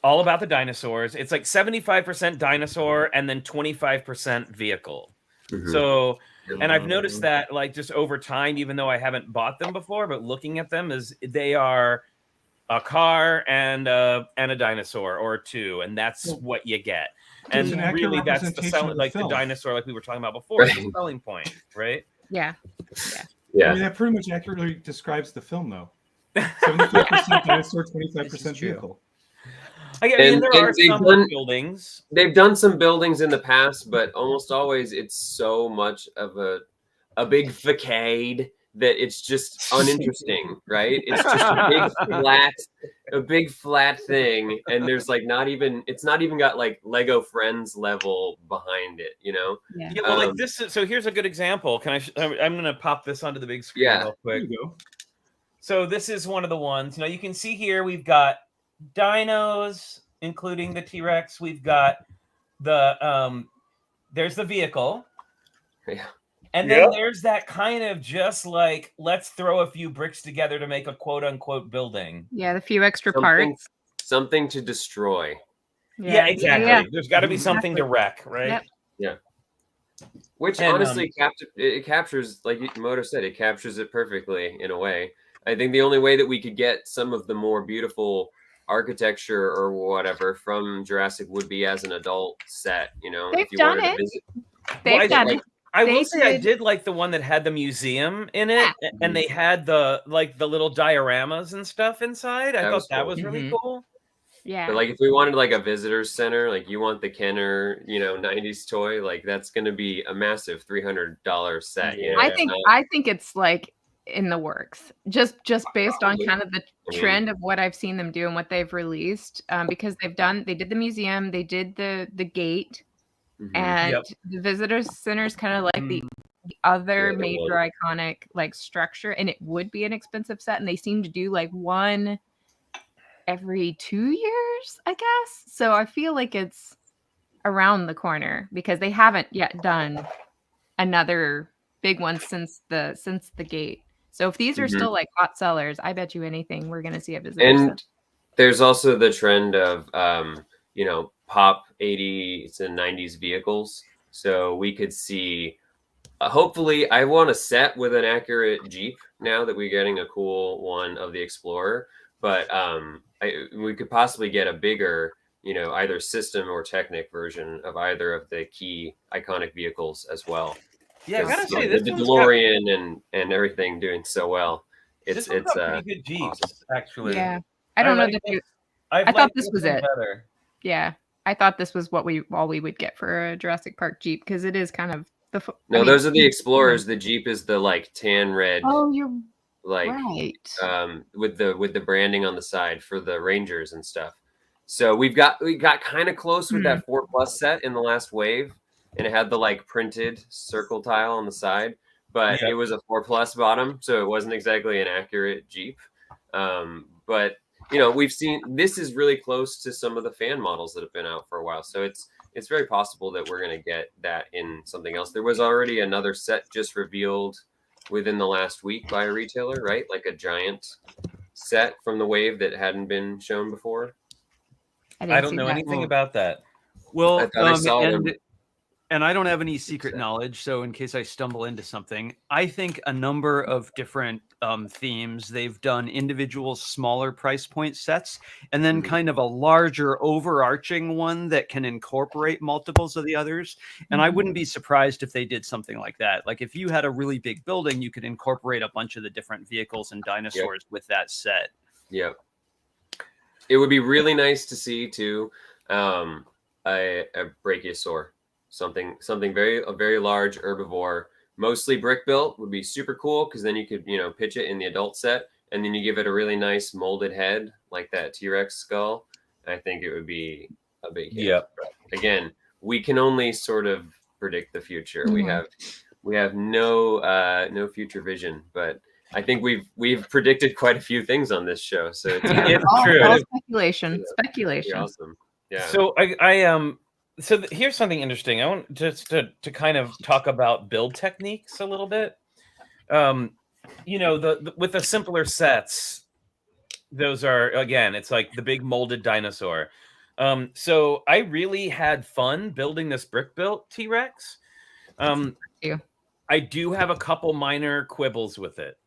all about the dinosaurs. It's like 75% dinosaur and then 25% vehicle. Mm-hmm. So, and I've noticed that like just over time, even though I haven't bought them before, but looking at them is they are a car and a dinosaur or 2, and that's what you get. And really, that's the selling, like the dinosaur, like we were talking about before, is the selling point, right? Yeah. I mean, that pretty much accurately describes the film, though. 75% dinosaur, 25% vehicle. I mean, there are some buildings. They've done some buildings in the past, but almost always it's so much of a big facade that it's just uninteresting, right? It's just a big flat thing, and there's like it's not even got like Lego Friends level behind it, Yeah, well, like this is, so here's a good example. I'm gonna pop this onto the big screen real quick. There you go. So this is one of the ones. Now you can see here we've got dinos, including the T-Rex. We've got the there's the vehicle. Yeah. And then there's that kind of just like, let's throw a few bricks together to make a quote unquote building. Yeah, the few extra parts. Something to destroy. Yeah, exactly. Yeah. There's got to be something to wreck, right? Yep. Yeah. Which And, honestly it captures, like Moto said, it captures it perfectly in a way. I think the only way that we could get some of the more beautiful architecture or whatever from Jurassic would be as an adult set, you know. They've if you done wanted it. to visit. They've done it. I will They say I did- did like the one that had the museum in it, and they had the little dioramas and stuff inside. I That thought was that cool. was really Mhm. cool. Yeah. But like if we wanted like a visitor's center, like you want the Kenner, you know, 90s toy, like that's going to be a massive $300 set. You know? I It's think not- it's like in the works, just based on Probably. kind of the I mean- trend of what I've seen them do and what they've released, because they did the museum, they did the gate, Mhm. and Yep. the visitors center is kind of like the other Yeah, major iconic like structure, and it would be an expensive set, and they seem to do like one every 2 years, I guess. So I feel like it's around the corner because they haven't yet done another big one since the gate. So if these are Mhm. still like hot sellers, I bet you anything we're gonna see a visitor And center. there's also the trend of, you know, pop 80s and 90s vehicles. So we could see, hopefully, I want a set with an accurate Jeep now that we're getting a cool one of the Explorer. But we could possibly get a bigger, you know, either system or Technic version of either of the key iconic vehicles as well. Yeah, I gotta Because say the this one's got, DeLorean and everything doing so well. this one's got pretty good Jeeps, awesome. actually. Yeah. I don't know like that this. you, I've I thought liked this was one it. better. yeah. I thought this was what we would get for a Jurassic Park Jeep, because it is kind of the No, those are the Explorers. The Jeep is the like tan red, Oh, you're like right. with the branding on the side for the Rangers and stuff. So we got kind of close with that 4+ set in the last wave, and it had the like printed circle tile on the side, but Yeah. it was a 4+ bottom, so it wasn't exactly an accurate Jeep. But you know, we've seen this is really close to some of the fan models that have been out for a while, so it's very possible that we're going to get that in something else. There was already another set just revealed within the last week by a retailer, right? Like a giant set from the wave that hadn't been shown before. I don't know anything about that. Well, I thought I saw them. and I don't have any secret knowledge, so in case I stumble into something, I think a number of different themes, they've done individual smaller price point sets, and then kind of a larger overarching one that can incorporate multiples of the others. And I wouldn't be surprised if they did something like that. Like if you had a really big building, you could incorporate a bunch of the different vehicles and dinosaurs with that set. Yep. It would be really nice to see too, a brachiosaur, something a very large herbivore, mostly brick built, would be super cool, because then you could, you know, pitch it in the adult set, and then you give it a really nice molded head like that T-Rex skull. I think it would be a big hit. Yep. But again, we can only sort of predict the future. We have no future vision, but I think we've predicted quite a few things on this show, so it's It's true. All speculation. Speculation. awesome. Yeah. So here's something interesting. I want just to kind of talk about build techniques a little bit. You know, with the simpler sets, those are, again, it's like the big molded dinosaur. So I really had fun building this brick built T-Rex. I do have a couple minor quibbles with it.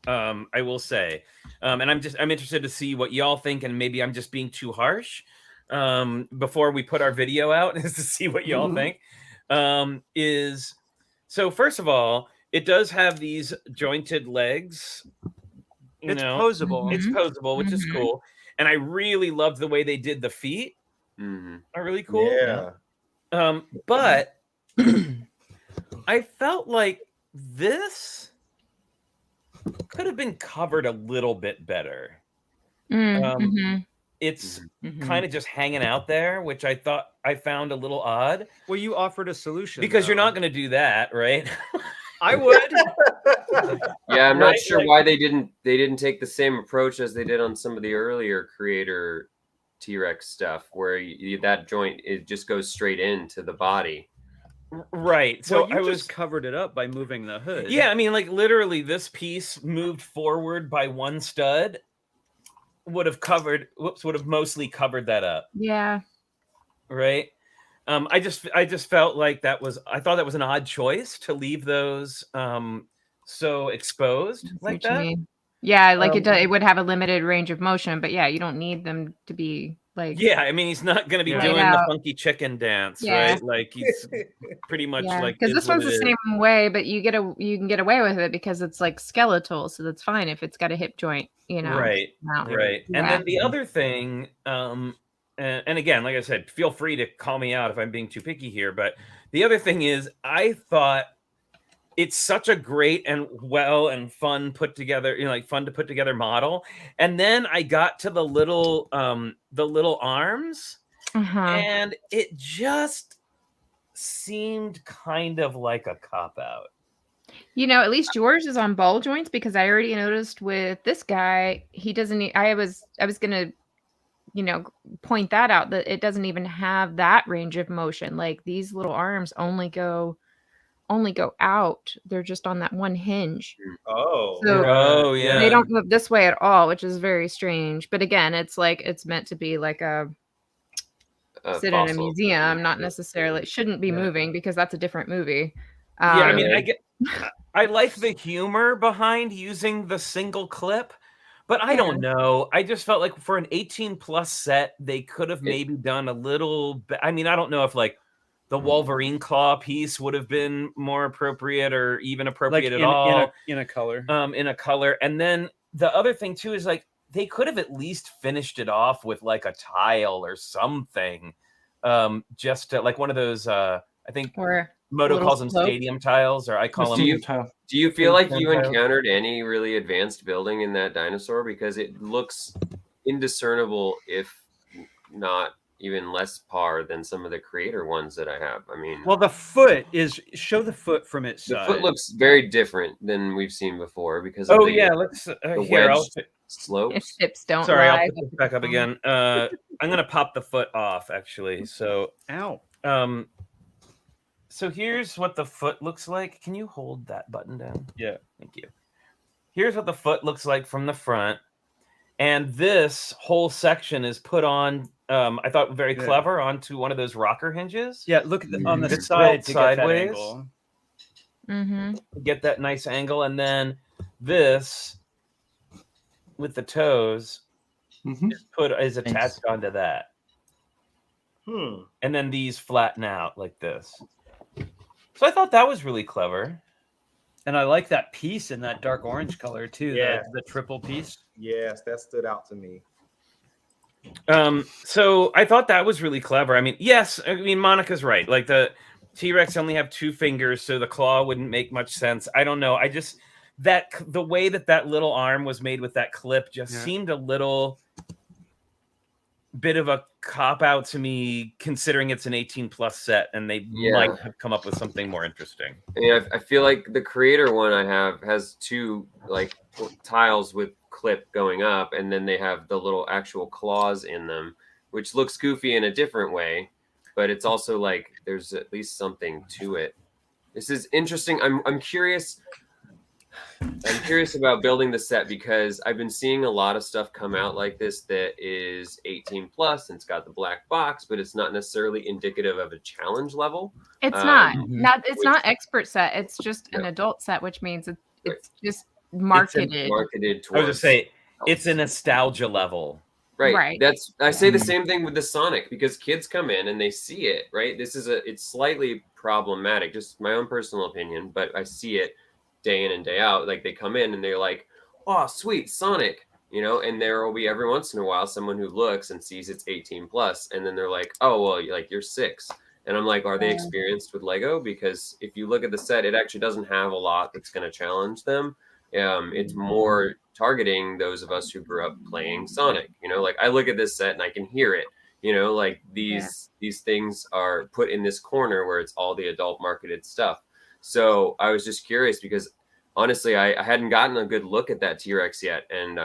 I will say, and I'm interested to see what y'all think, and maybe I'm just being too harsh. Before we put our video out, is to see what y'all think. So first of all, it does have these jointed legs. It's posable. It's posable, which is cool. And I really loved the way they did the feet. Are really cool. Yeah. But I felt like this could have been covered a little bit better. It's kind of just hanging out there, which I found a little odd. Well, you offered a solution Because you're though. not going to do that, right? I would. Yeah, I'm not Right, sure like- why they didn't take the same approach as they did on some of the earlier creator T-Rex stuff, where that joint it just goes straight into the body. Right. So So you I just was covered it up by moving the hood. Yeah, I mean, like literally, this piece moved forward by one stud would have mostly covered that up, Yeah. right? I just felt like I thought that was an odd choice to leave those so exposed I see like what you that. mean. Yeah, like Um, it would have a limited range of motion, but yeah, you don't need them to be like Yeah, I mean, he's not going to be Yeah. doing Laid the out. funky chicken dance, Yeah. right? Like he's pretty much yeah, like because is this what one's it the is. same way, but you can get away with it because it's like skeletal, so that's fine if it's got a hip joint, you know. Right, Now. right. And Yeah. then the other thing, and again, like I said, feel free to call me out if I'm being too picky here, but the other thing is I thought it's such a great and fun put together, like fun to put together model. And then I got to the little arms, Uh-huh. and it just seemed kind of like a cop out. You know, at least yours is on ball joints because I already noticed with this guy, he doesn't. I was gonna, point that out that it doesn't even have that range of motion. Like these little arms only go out. They're just on that one hinge. Oh, So Oh yeah. they don't move this way at all, which is very strange. But again, it's like it's meant to be like a sit in a Fossil. museum, not necessarily. It shouldn't be Yeah. moving because that's a different movie. Yeah, I mean, Really? I like the humor behind using the single clip, but I don't know. I just felt like for an 18+ set, they could have maybe done a little bit. I mean, I don't know if like the Wolverine claw piece would have been more appropriate or even like appropriate at all. in a color. In a color. And then the other thing too is like they could have at least finished it off with like a tile or something. Just to, like one of those I think Or Moto little calls them slope. stadium tiles, or I call them. Stadium tile. Do you feel like you Tile. encountered any really advanced building in that dinosaur? Because it looks indiscernible, if not even less par than some of the creator ones that I have. I mean, Well, the foot is show the foot from its the side. foot looks very different than we've seen before because of Oh the, yeah, let's the here. wedge If slopes. hips don't Sorry, I'll lie. put this back up again. I'm gonna pop the foot off actually. So Ow. so here's what the foot looks like. Can you hold that button down? Yeah. Thank you. Here's what the foot looks like from the front. And this whole section is put on, I thought very Yeah. clever, onto one of those rocker hinges. Yeah, look on the It's side built to get that sideways. angle. Mm-hmm. Get that nice angle. And then this with the toes Mhm. is attached onto that. And then these flatten out like this. So I thought that was really clever. And I like that piece in that dark orange color too. Yeah. The triple piece. yes, that stood out to me. So I thought that was really clever. I mean, yes, I mean Monica's right. Like the T-Rex only have 2 fingers, so the claw wouldn't make much sense. I don't know. I just the way that little arm was made with that clip just seemed a little bit of a cop out to me, considering it's an 18+ set, and they might have come up with something more interesting. I mean, I feel like the creator one I have has 2 like tiles with clip going up, and then they have the little actual claws in them, which looks goofy in a different way, but it's also like there's at least something to it. This is interesting. I'm curious. I'm curious about building the set because I've been seeing a lot of stuff come out like this that is 18+ and it's got the black box, but it's not necessarily indicative of a challenge level. It's it's not expert set. It's just an adult set, which means it's just marketed. Marketed I was towards just say it's a nostalgia level. Right. I say the same thing with the Sonic because kids come in and they see it, right? It's slightly problematic, just my own personal opinion, but I see it day in and day out. Like they come in and they're like, oh, sweet Sonic, and there will be every once in a while someone who looks and sees it's 18+, and then they're like, oh, well, like you're 6. And I'm like, are they experienced with Lego? Because if you look at the set, it actually doesn't have a lot that's going to challenge them. It's more targeting those of us who grew up playing Sonic. Like I look at this set and I can hear it. Like these things are put in this corner where it's all the adult marketed stuff. So I was just curious because honestly, I hadn't gotten a good look at that T-Rex yet. And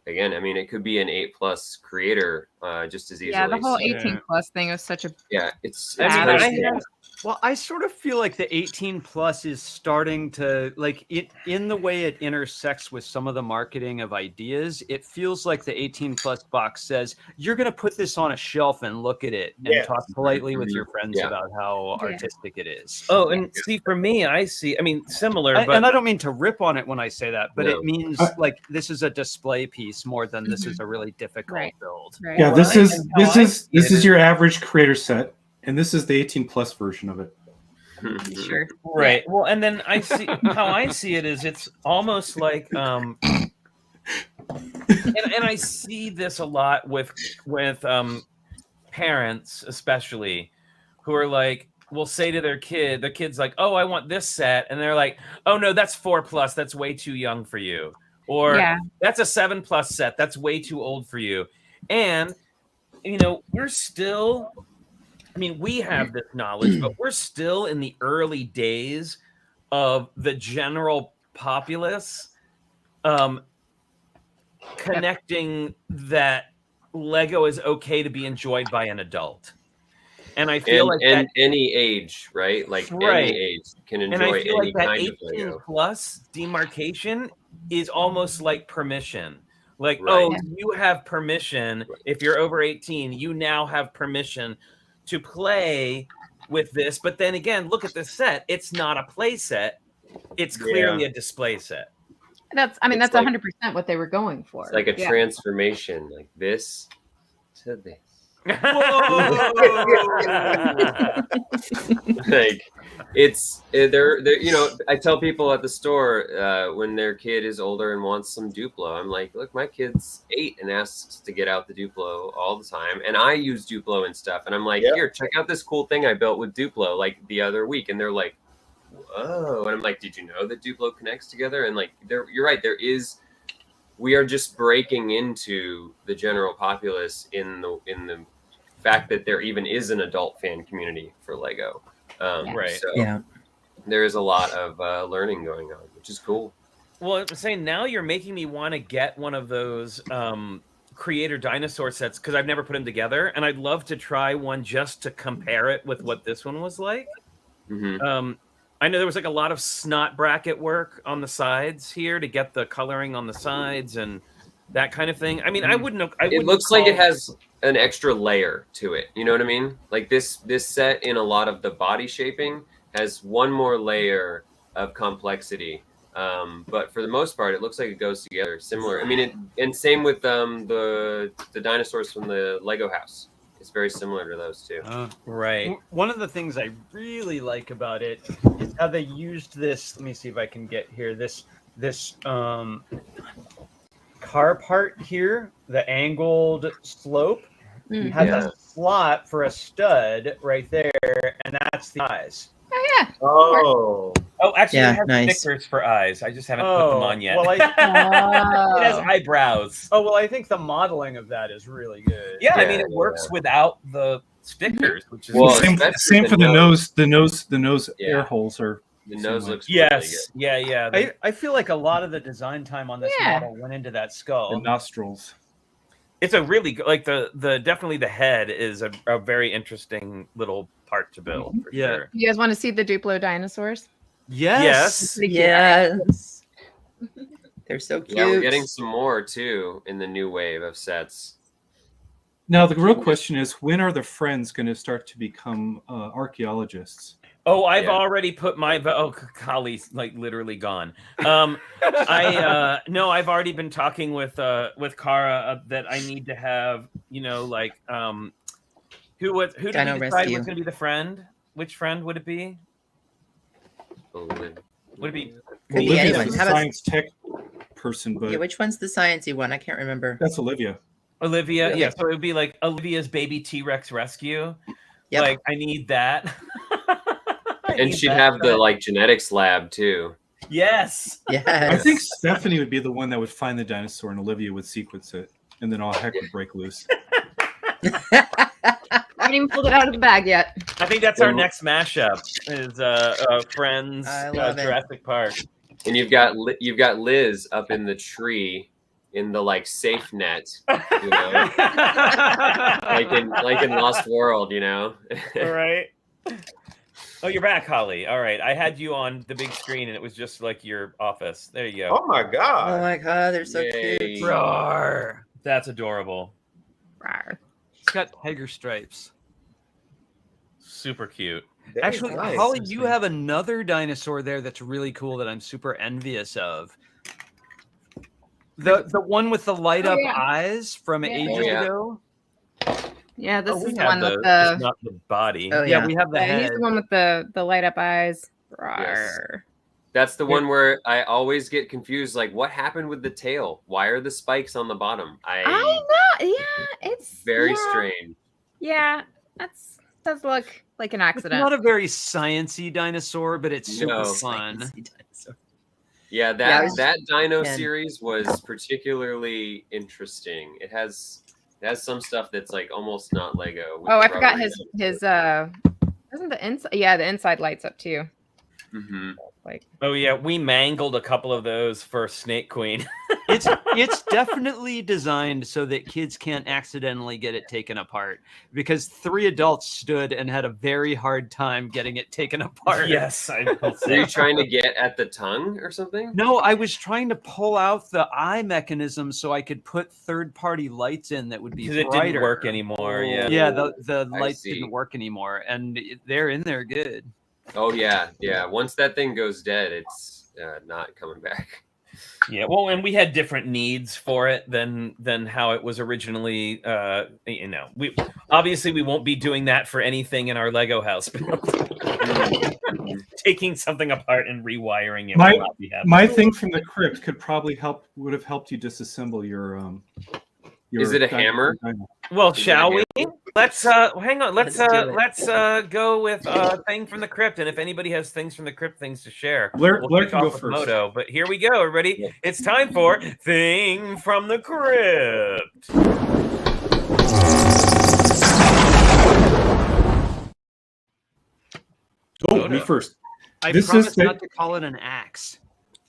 again, I mean, it could be an 8+ creator just as easily. Yeah, the whole So, 18 plus thing was such a yeah, it's I mean, kind of I cool. have- Well, I sort of feel like the 18 plus is starting to like it in the way it intersects with some of the marketing of ideas. It feels like the 18 plus box says you're going to put this on a shelf and look at it and Yes. talk politely with your friends Yeah. about how Yeah. artistic it is. Oh, and see, for me, I mean, similar, but And I don't mean to rip on it when I say that, but No. it means like this is a display piece more than this is a really difficult Right. build. right. Yeah, this Well, is and how this I is see this it is your average creator set, and this is the 18 plus version of it. Sure. right. Well, and then I see how I see it is it's almost like and I see this a lot with parents especially who are like will say to their kid, the kid's like, "Oh, I want this set," and they're like, "Oh no, that's 4+, that's way too young for you," or Yeah. "That's a 7+ set, that's way too old for you." And you know, we're still, I mean, we have this knowledge, but we're still in the early days of the general populace connecting that Lego is okay to be enjoyed by an adult. And I feel like and that, any age, right? Like Right. any age can and enjoy I feel any like that kind of 18 Lego. plus demarcation is almost like permission. Like, Right. oh, Yeah. you have permission. If you're over 18, you now have permission to play with this. But then again, look at the set. It's not a play set. It's clearly a display set. That's It's that's like- 100% what they were going for. It's like a Yeah. transformation, like this to this. Like they're you know, I tell people at the store when their kid is older and wants some Duplo, I'm like, look, my kid's 8 and asks to get out the Duplo all the time, and I use Duplo and stuff, and I'm like, Yep. here, check out this cool thing I built with Duplo like the other week, and they're like, whoa, and I'm like, did you know that Duplo connects together? And like, you're right, we are just breaking into the general populace in the fact that there even is an adult fan community for Lego. Right. So Yeah. there is a lot of learning going on, which is cool. Well, I'm saying now you're making me want to get one of those creator dinosaur sets because I've never put them together, and I'd love to try one just to compare it with what this one was like. Mhm. I know there was like a lot of snot bracket work on the sides here to get the coloring on the sides and that kind of thing. I mean, I wouldn't. It looks like it has an extra layer to it. You know what I mean? Like this set in a lot of the body shaping has one more layer of complexity. But for the most part, it looks like it goes together similar. I mean, and same with the dinosaurs from the Lego house. It's very similar to those two. Right. One of the things I really like about it is how they used this. Let me see if I can get here. This car part here, the angled slope, Mhm. has Yeah. a slot for a stud right there, and that's the eyes. Oh yeah. Oh, Oh, actually, Yeah, it has nice. stickers for eyes. I just haven't put them on yet. Well, It has eyebrows. well, I think the modeling of that is really good. Yeah, I Yeah, mean, it works yeah. without the stickers, which is Well, same especially for the the nose. nose. The nose Yeah. air holes are. The nose Similar. looks really yes, yeah. I feel like a lot of the design time on this Yeah. model went into that The skull. nostrils. It's a really good, like the definitely the head is a very interesting little part to build for Yeah. sure. You guys want to see the Duplo dinosaurs? Yes. Yes. They're so good. cute. Yeah, we're getting some more too in the new wave of sets. Now the real question is, when are the friends going to start to become archaeologists? Oh, I've Yeah. already put my Kali's like literally gone. No, I've already been talking with Kara that I need to have, you know, like who did we Dino decide Rescue. was going to be the friend? Which friend would it be? Would it be Could be Olivia's anyone. the How about- science tech person, but Yeah, which one's the sciencey one? I can't remember. that's Olivia. Olivia? Really? Yeah, so it would be like Olivia's baby T-Rex rescue. Yep. Like I need that. And she'd have the like genetics lab too. Yes. Yes. I think Stephanie would be the one that would find the dinosaur, and Olivia would sequence it, and then all heck would break loose. I haven't even pulled it out of the bag yet. I think that's our next mashup is Friends I love it. Jurassic Park. And you've got Liz up in the tree in the like safe net, you know, like in Lost World, you know. All right. Oh, you're back, Holly. All right. I had you on the big screen and it was just like your office. There you go. Oh my Oh god. my god, they're so Yay. cute. Roar. That's adorable. Rawr. It's got tiger stripes. Super cute. That is Actually, nice. Holly, you have another dinosaur there that's really cool that I'm super envious of. The one with the light up yeah. eyes from Yeah. ages Yeah. ago. Yeah, this we is the have one with just the. not the body. Oh Yeah, yeah. we have the Yeah, head. he's the one with the light up eyes. Rawr. That's the one where I always get confused. Like, what happened with the tail? Why are the spikes on the bottom? I know. Yeah, it's Very yeah. strange. Yeah, does look like an It's accident. not a very sciencey dinosaur, but it's super No. fun. Yeah, Yeah, I was- that dino and- series was particularly interesting. It has some stuff that's like almost not Lego. with Oh, I the forgot rubber his doesn't the inside? Yeah, the inside lights up too. Mm-hmm. Like Oh yeah, we mangled a couple of those for Snake Queen. It's definitely designed so that kids can't accidentally get it taken apart, because 3 adults stood and had a very hard time getting it taken apart. Yes, I will Were say. you trying to get at the tongue or something? No, I was trying to pull out the eye mechanism so I could put third-party lights in that would be Because brighter. it didn't work anymore. Yeah. Yeah, the I lights see. didn't work anymore, and they're in there good. Oh yeah. Once that thing goes dead, it's not coming back. Yeah, well, and we had different needs for it than how it was originally. We obviously we won't be doing that for anything in our Lego house. Taking something apart and rewiring it My- will not be happening. My thing from the crypt would have helped you disassemble your Is it a hammer? Well, Is it shall a we? Let's hang on. Let's Let's do it. go with thing from the crypt, and if anybody has things from the crypt things to share, Blair kick can go off with first. Moto. But here we go, everybody. Yeah. It's time for thing from the crypt. Oh, me first. I This promise is the- not to call it an axe.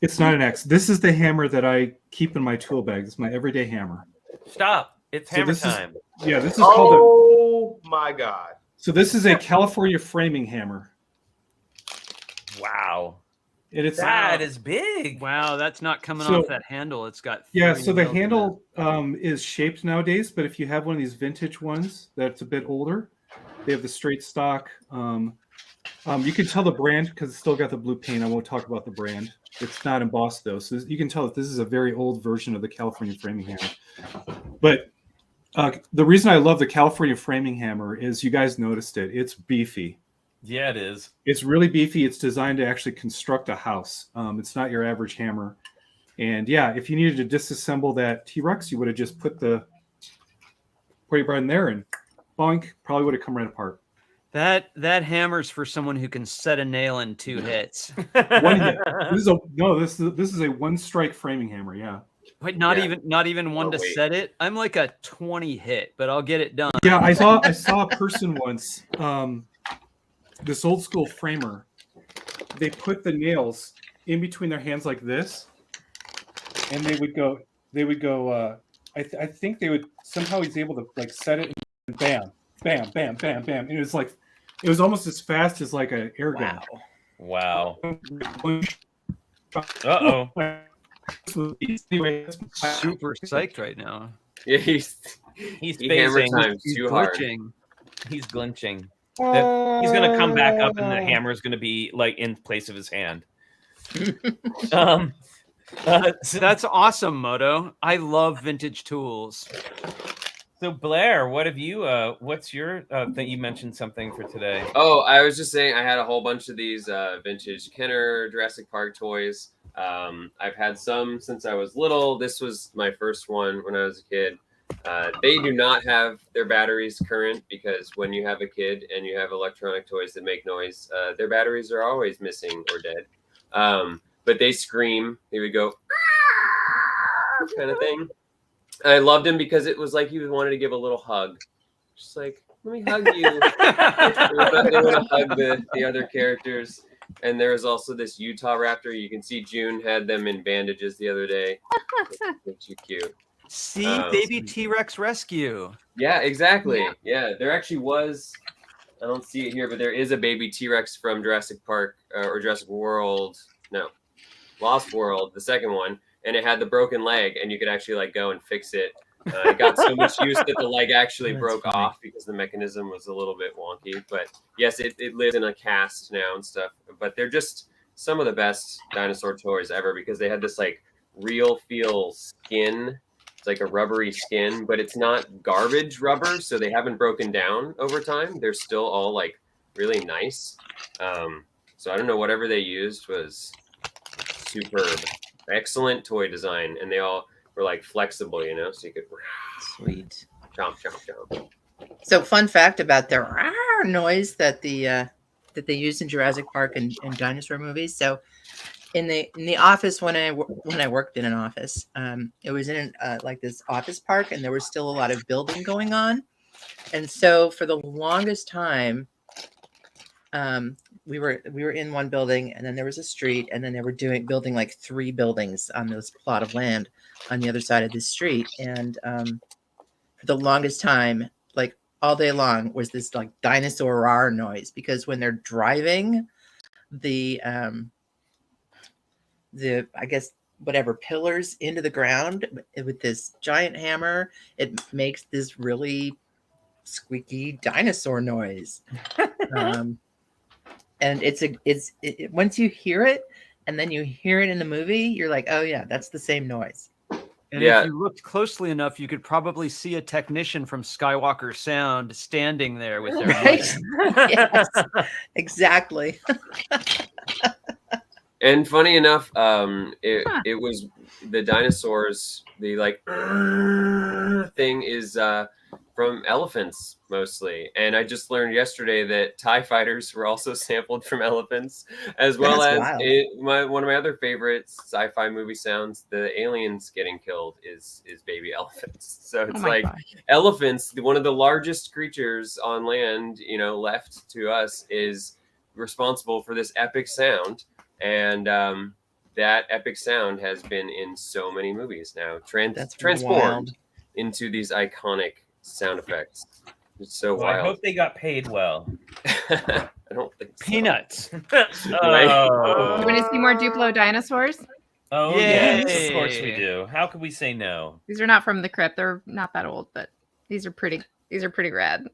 It's not an axe. This is the hammer that I keep in my tool bag. It's my everyday hammer. Stop! It's So hammer this is- time. Yeah, this is called a. Oh my god. So this is a California framing hammer, Wow, and it's that is big. Wow, that's not coming So- off that handle. It's got yeah. 3 So the nails in it. handle is shaped nowadays, but if you have one of these vintage ones that's a bit older, they have the straight stock. You can tell the brand because it's still got the blue paint. I won't talk about the brand. It's not embossed though, so you can tell that this is a very old version of the California framing hammer. But the reason I love the California framing hammer is you guys noticed it. It's beefy. Yeah, it is. It's really beefy. It's designed to actually construct a house. It's not your average hammer. And yeah, if you needed to disassemble that T-Rex, you would have just put it right in there and bonk, probably would have come right apart. That hammer's for someone who can set a nail in 2 hits. One hit. This is a one strike framing hammer. Yeah. Wait, not Yeah. even one Oh, to wait. set it. I'm like a 20 hit, but I'll get it done. Yeah, I saw a person once. This old school framer. They put the nails in between their hands like this, and they would go. I think they would somehow he's able to like set it and bam, bam, bam, bam, bam. And it was almost as fast as like an air gun. Wow. Uh-oh. Anyway, that's my- Super psyched right now. Yeah, he's He's he hammer phasing. times He's too hard. glitching. He's glinching. He's gonna come back up, and the hammer is gonna be like in place of his hand. So That's awesome, Moto. I love vintage tools. Blair, what have you? What's your thing? You mentioned something for today. Oh, I was just saying I had a whole bunch of these vintage Kenner Jurassic Park toys. I've had some since I was little. This was my first one when I was a kid. They do not have their batteries current because when you have a kid and you have electronic toys that make noise, their batteries are always missing or dead. But they scream. They would go kind of thing. I loved him because it was like he wanted to give a little hug. Just like, let me hug you. They want to hug the other characters. And there is also this Utah raptor. You can see June had them in bandages the other day. It's too cute. See, baby T-Rex rescue. Yeah, exactly. Yeah, there actually was. I don't see it here, but there is a baby T-Rex from Jurassic Park or Jurassic World. No, Lost World, the second one, and it had the broken leg, and you could actually like go and fix it. It got so much use that the leg actually broke off because the mechanism was a little bit wonky. But yes, it lives in a cast now and stuff. But they're just some of the best dinosaur toys ever because they had this like real feel skin. It's like a rubbery skin, but it's not garbage rubber, so they haven't broken down over time. They're still all like really nice. So I don't know, whatever they used was superb. Excellent toy design, and they all were like flexible, you know, so you could Sweet. chomp, chomp, chomp. So, fun fact about the rawr noise that they used in Jurassic Park and dinosaur movies. So, in the office when I worked in an office, it was in like this office park, and there was still a lot of building going on, and so for the longest time, we were in one building, and then there was a street, and then they were building like 3 buildings on this plot of land on the other side of the street, and for the longest time, like all day long, was this like dinosaur roar noise because when they're driving the I guess whatever pillars into the ground with this giant hammer, it makes this really squeaky dinosaur noise. And it's once you hear it and then you hear it in the movie, you're like, oh yeah, that's the same noise. And if you looked closely enough, you could probably see a technician from Skywalker Sound standing there with their Right? Yes, exactly. And funny enough, it was the dinosaurs. The like thing is from elephants mostly, and I just learned yesterday that TIE fighters were also sampled from elephants, as well That's as wild. one of my other favorite sci-fi movie sounds. The aliens getting killed is baby elephants. So it's like elephants, one of the largest creatures on land, you know, left to us, is responsible for this epic sound. And that epic sound has been in so many movies now, transformed wild. into these iconic sound effects. It's so Well, wild. I hope they got paid well. I don't think so. Peanuts. Oh. You want to see more Duplo dinosaurs? Oh, Yay. yes, of course we do. How could we say no? These are not from the crypt. They're not that old, but these are pretty. These are pretty rad.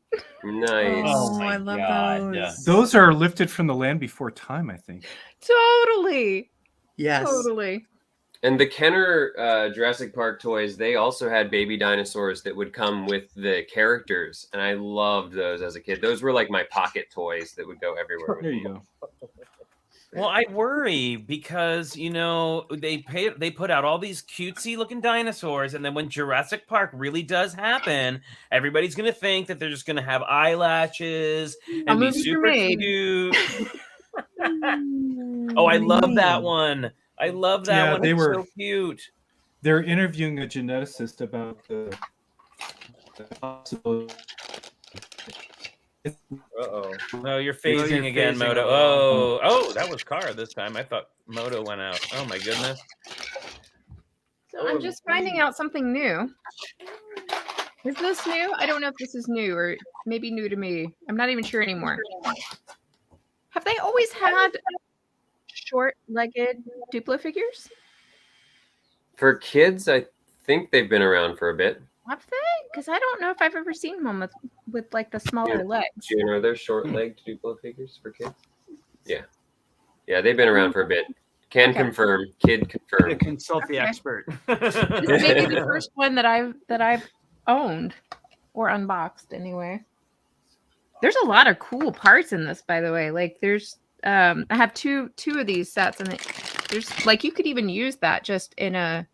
Nice. Oh, my I love God. those. Those are lifted from the land before time, I think. Totally. Yes. Totally. And the Kenner Jurassic Park toys, they also had baby dinosaurs that would come with the characters. And I loved those as a kid. Those were like my pocket toys that would go everywhere. There you go. Well, I worry because, you know, they put out all these cutesy looking dinosaurs, and then when Jurassic Park really does happen, everybody's going to think that they're just going to have eyelashes and be super cute. Oh, I love that one. I love that one. It's so cute. They're interviewing a geneticist about the possibility. Uh-oh. Oh, you're phasing again, phasing Moto. Oh, that was Car this time. I thought Moto went out. Oh my goodness. So I'm just finding out something new. Is this new? I don't know if this is new or maybe new to me. I'm not even sure anymore. Have they always had short-legged Duplo figures? For kids, I think they've been around for a bit. Have they? Because I don't know if I've ever seen one with like the smaller legs. June, are there short-legged Duplo figures for kids? Yeah. Yeah, they've been around for a bit. Can confirm. Kid confirm. Consult the expert. This may be the first one that I've owned or unboxed anyway. There's a lot of cool parts in this, by the way. Like there's I have two of these sets, and there's like you could even use that just in a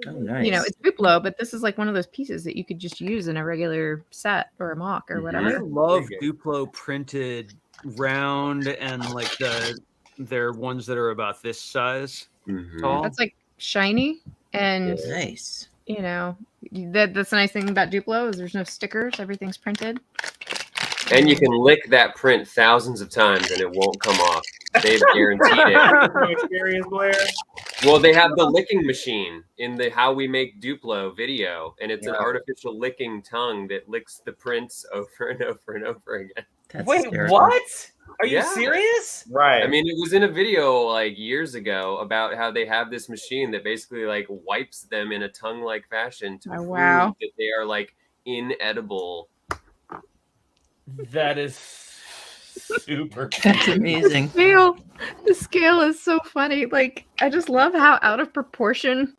nice. You know, it's Duplo, but this is like one of those pieces that you could just use in a regular set or a mock or whatever. I love Duplo printed round and like they're ones that are about this size. Tall. That's like shiny and nice. You know, that's the nice thing about Duplo is there's no stickers. Everything's printed. And you can lick that print thousands of times and it won't come off. They've guaranteed it. No experience, Blair. Well, they have the licking machine in the How We Make Duplo video, and it's an Yeah. artificial licking tongue that licks the prints over and over and over again. That's Wait, hysterical. what? Are you Yeah. serious? Right. I mean, it was in a video like years ago about how they have this machine that basically like wipes them in a tongue-like fashion to Oh, prove wow. that they are like inedible. That is super. That's amazing. The scale is so funny. Like, I just love how out of proportion.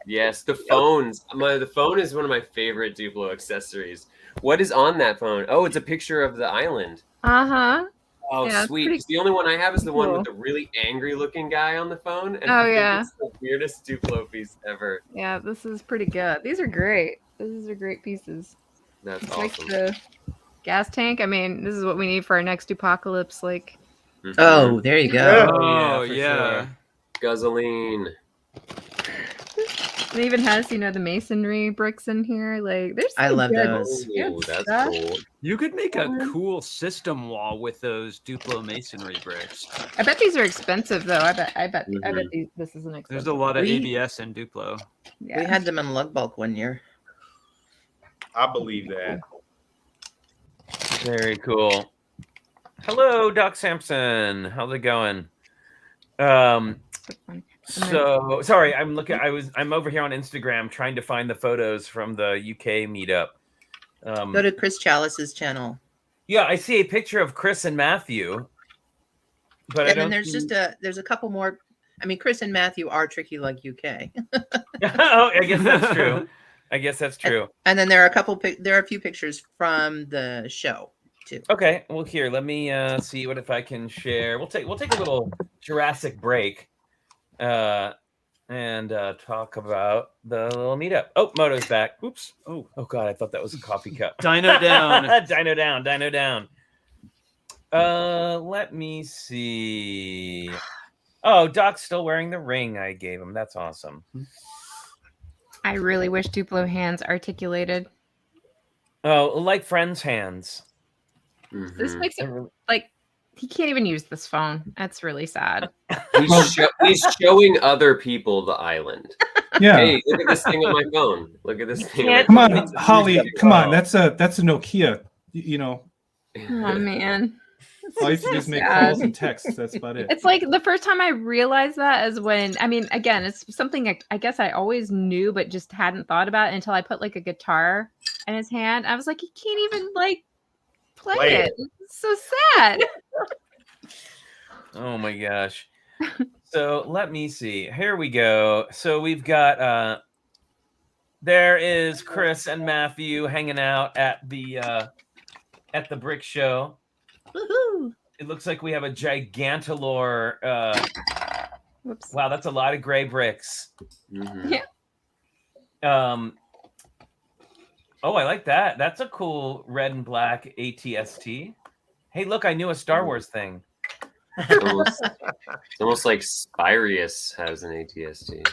Yes, the phones. The phone is one of my favorite Duplo accessories. What is on that phone? Oh, it's a picture of the island. Uh-huh. Oh, Yeah, it's sweet. pretty 'Cause the only one I have is the one cool. with the really angry-looking guy on the phone. And Oh, I think yeah. it's the weirdest Duplo piece ever. Yeah, this is pretty good. These are great. These are great pieces. That's It's like awesome. the gas tank. I mean, this is what we need for our next apocalypse. Like, Mhm. Oh, there you Yeah. go. Oh, for yeah. sure. Guzzling. it even has, the masonry bricks in here. Like, there's I some love good- those. Oh, good that's stuff. cool. You could make a cool system wall with those Duplo masonry bricks. I bet these are expensive, though. I bet this is an expensive. There's a lot of We- ABS in Duplo. Yeah. We had them in Lug Bulk one year. I believe that. Very cool. Hello, Doc Sampson. How's it going? So sorry, I'm over here on Instagram trying to find the photos from the UK meetup. Go to Chris Chalice's channel. Yeah, I see a picture of Chris and Matthew, but I And don't. then there's a couple more. I mean, Chris and Matthew are Tricky Lug UK. Oh, I guess that's true. I guess that's true. And then there are a few pictures from the show too. Okay, well here, let me see if I can share. We'll take a little Jurassic break, and talk about the little meetup. Oh, Moto's back. Oops. Oh God, I thought that was a coffee cup. Dino down. Dino down. Let me see. Oh, Doc's still wearing the ring I gave him. That's awesome. I really wish Duplo hands articulated. Oh, like Friend's hands. This Mhm. makes it like he can't even use this phone. That's really sad. He's showing other people the island. Yeah. Hey, look at this thing on my phone. Look at this thing. can't- Come on my on, phone. Holly. Come on. That's a Nokia. You know, Oh man. all you have to do is make sad. calls and texts. That's about it. It's like the first time I realized that is when, I mean, again, it's something I guess I always knew, but just hadn't thought about it until I put like a guitar in his hand. I was like, he can't even like play it. It's so sad. Oh my gosh. So let me see. Here we go. So we've got there is Chris and Matthew hanging out at the brick show. Woohoo! It looks like we have a gigantalore. Whoops. Wow, that's a lot of gray bricks. Mhm. Oh, I like that. That's a cool red and black ATST. Hey, look, I knew a Star Wars thing. It's almost like Spirius has an ATST.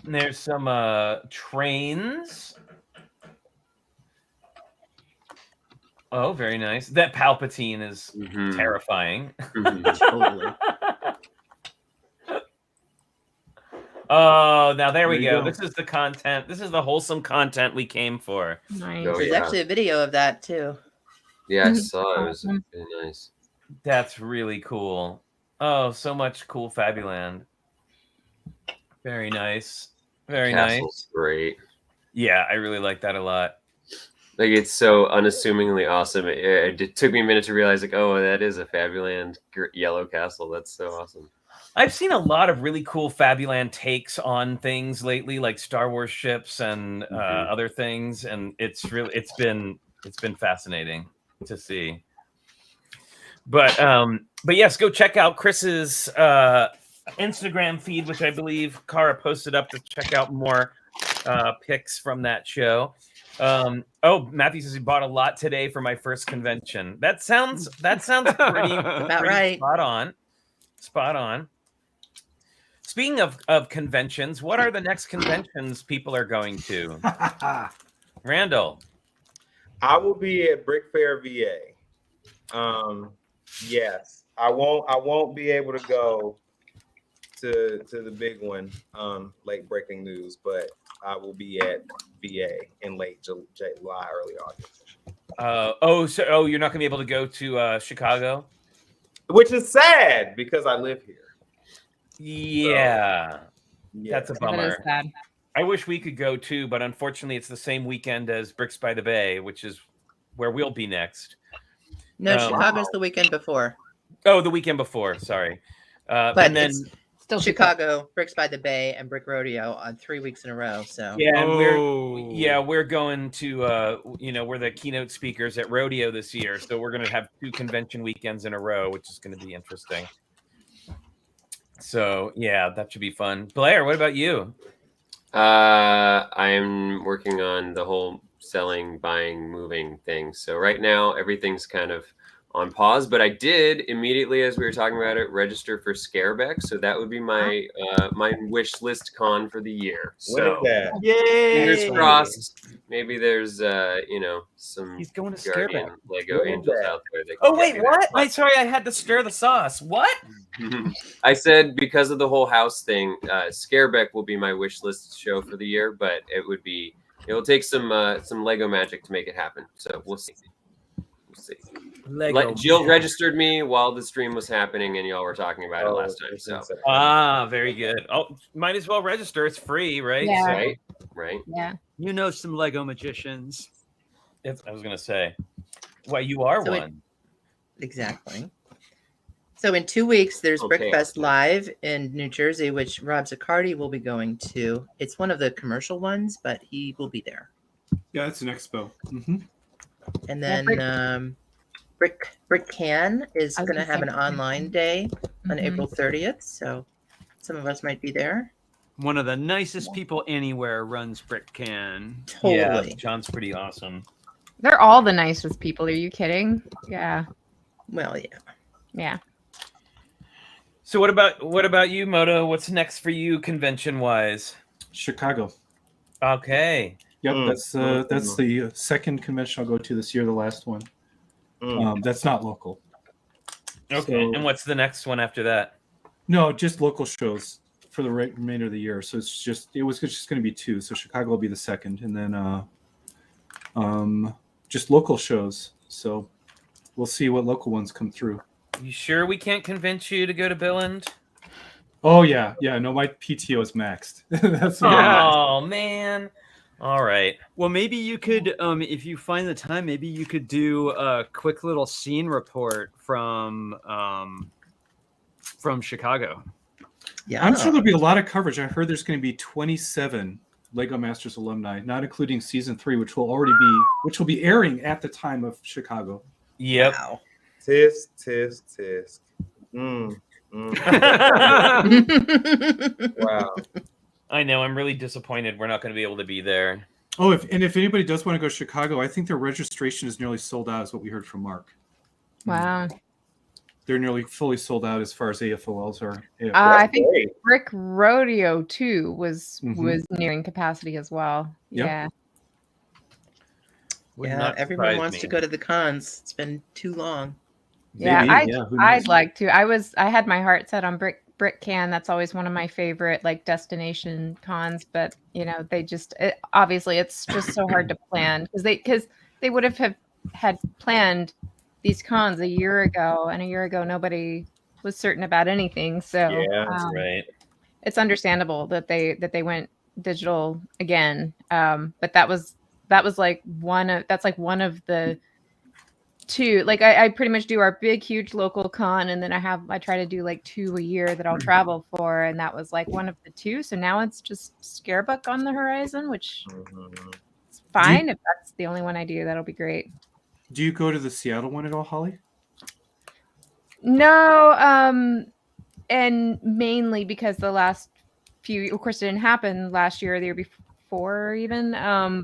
And there's some trains. Oh, very nice. That Palpatine is Mhm. terrifying. Mhm. Totally. Oh, now there we There you go. go. This is the content. This is the wholesome content we came for. Nice. Oh, There's yeah. actually a video of that too. Yeah, I saw it. It was Awesome. really nice. That's really cool. Oh, so much cool Fabuland. Very nice. Very nice. Castle's great. Yeah, I really like that a lot. Like, it's so unassumingly awesome. It took me a minute to realize, like, oh, that is a Fabuland yellow castle. That's so awesome. I've seen a lot of really cool Fabuland takes on things lately, like Star Wars ships and Mhm. other things, and it's been fascinating to see. But yes, go check out Chris's Instagram feed, which I believe Kara posted up to check out more pics from that show. Oh, Matthew says he bought a lot today for my first convention. That sounds pretty About right. Spot on. Speaking of conventions, what are the next conventions people are going to? Randall. I will be at Brick Fair, VA. Yes. I won't be able to go to the big one, late breaking news, but I will be at VA in late July, early August. So you're not gonna be able to go to Chicago? Which is sad because I live here. Yeah. Yeah. That's a That is bummer. sad. I wish we could go too, but unfortunately it's the same weekend as Bricks by the Bay, which is where we'll be next. No, Wow. Chicago's the weekend before. Oh, the weekend before, sorry. But And then it's Still Chicago, Bricks by the Bay, and Brick Rodeo on 3 weeks in a row. So yeah, and Oh. we're going to we're the keynote speakers at Rodeo this year, so we're gonna have 2 convention weekends in a row, which is gonna be interesting. So yeah, that should be fun. Blair, what about you? I'm working on the whole selling, buying, moving thing. So right now everything's kind of on pause, but I did immediately, as we were talking about it, register for Scareback. So that would be my my wish list con for the year. When is So that? fingers Yay! crossed. Maybe there's some He's going to Guardian Scareback. Lego When is angels that? out there. That Oh can wait, get me what? that. I'm sorry, I had to stir the sauce. What? I said because of the whole house thing, Scareback will be my wish list show for the year, but it'll take some Lego magic to make it happen. So we'll see. We'll see. Jill registered me while the stream was happening, and y'all were talking about it last time. So Very good. Oh, might as well register. It's free, right? Yeah. So, right. Yeah. You know some Lego magicians. I was gonna say, well, you are So one. exactly. So in 2 weeks, there's Okay. Brickfest Live in New Jersey, which Rob Zaccardi will be going to. It's one of the commercial ones, but he will be there. Yeah, it's an expo. Mm-hmm. And Yeah, then Brick Can is I was going to gonna have say- an online day on Mhm. April 30th. So some of us might be there. One of the nicest people anywhere runs Brick Can. Totally. Yeah, John's pretty awesome. They're all the nicest people. Are you kidding? Yeah. Well, yeah. Yeah. So what about you, Moto? What's next for you, convention wise? Chicago. Okay. Yep, Mm. that's the second convention I'll go to this year. The last one. That's not local. Okay. So- And what's the next one after that? No, just local shows for the remainder of the year. So it was just going to be 2. So Chicago will be the second, and then just local shows. So we'll see what local ones come through. You sure we can't convince you to go to Billund? Oh yeah. No, my PTO is maxed. That's what Oh man. All right. Well, maybe you could, if you find the time, maybe you could do a quick little scene report from Chicago. Yeah. I'm sure there'll be a lot of coverage. I heard there's going to be 27 Lego Masters alumni, not including season 3, which will be airing at the time of Chicago. Yep. Wow. Tisk. Wow. I know. I'm really disappointed we're not going to be able to be there. Oh, if anybody does want to go to Chicago, I think their registration is nearly sold out, is what we heard from Mark. Wow. They're nearly fully sold out as far as AFOLs are. I think Great. Brick Rodeo too was Mhm. nearing capacity as well. Yep. Yeah. Would Yeah, not everyone surprise wants me. to go to the cons. It's been too long. Yeah, Maybe, who knows? I'd like to. I had my heart set on Brick Can. That's always one of my favorite like destination cons, but obviously it's just so hard to plan because they would have had planned these cons a year ago, and a year ago nobody was certain about anything. So Yeah, That's right. it's understandable that they went digital again. But that's like one of the two. Like I pretty much do our big huge local con, and then I try to do like 2 a year that I'll travel for, and that was like one of the 2. So now it's just Scarebook on the horizon, which is fine. If that's the only one I do, that'll be great. Do you go to the Seattle one at all, Holly? No, and mainly because the last few, of course, it didn't happen last year or the year before even,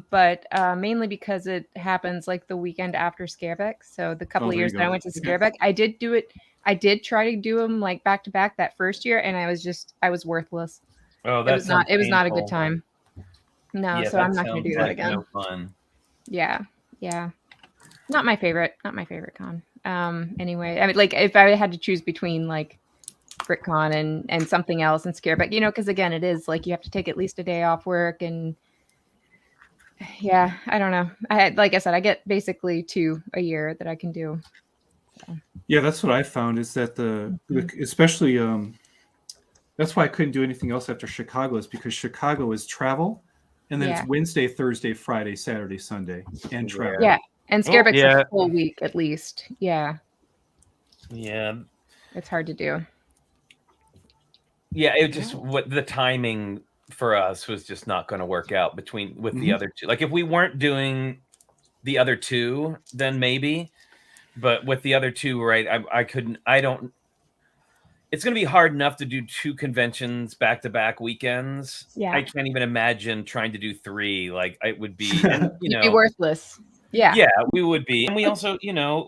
but mainly because it happens like the weekend after Scareback. So the couple of there years you that I go. went to Scareback, I did do it. I did try to do them like back to back that first year, and I was worthless. Oh, It was not a good painful. time. No, Yeah, so that I'm not going to sounds do that like again. No fun. Yeah. Not my favorite con. Anyway, I mean, like if I had to choose between like BritCon and something else and Scareback, because again, it is like you have to take at least a day off work, and yeah, I don't know. Like I said, I get basically 2 a year that I can do. So. Yeah, that's what I found is that especially that's why I couldn't do anything else after Chicago, is because Chicago is travel, and then it's Wednesday, Thursday, Friday, Saturday, Sunday, and travel. Yeah, and Scareback's a full week at least. Yeah. Yeah. It's hard to do. Yeah, it just what the timing for us was just not going to work out with the other two. Like if we weren't doing the other two, then maybe. But with the other two, right, it's going to be hard enough to do 2 conventions back-to-back weekends. Yeah. I can't even imagine trying to do 3. Like it would be, and, You'd be worthless. Yeah. Yeah, we would be. And we also,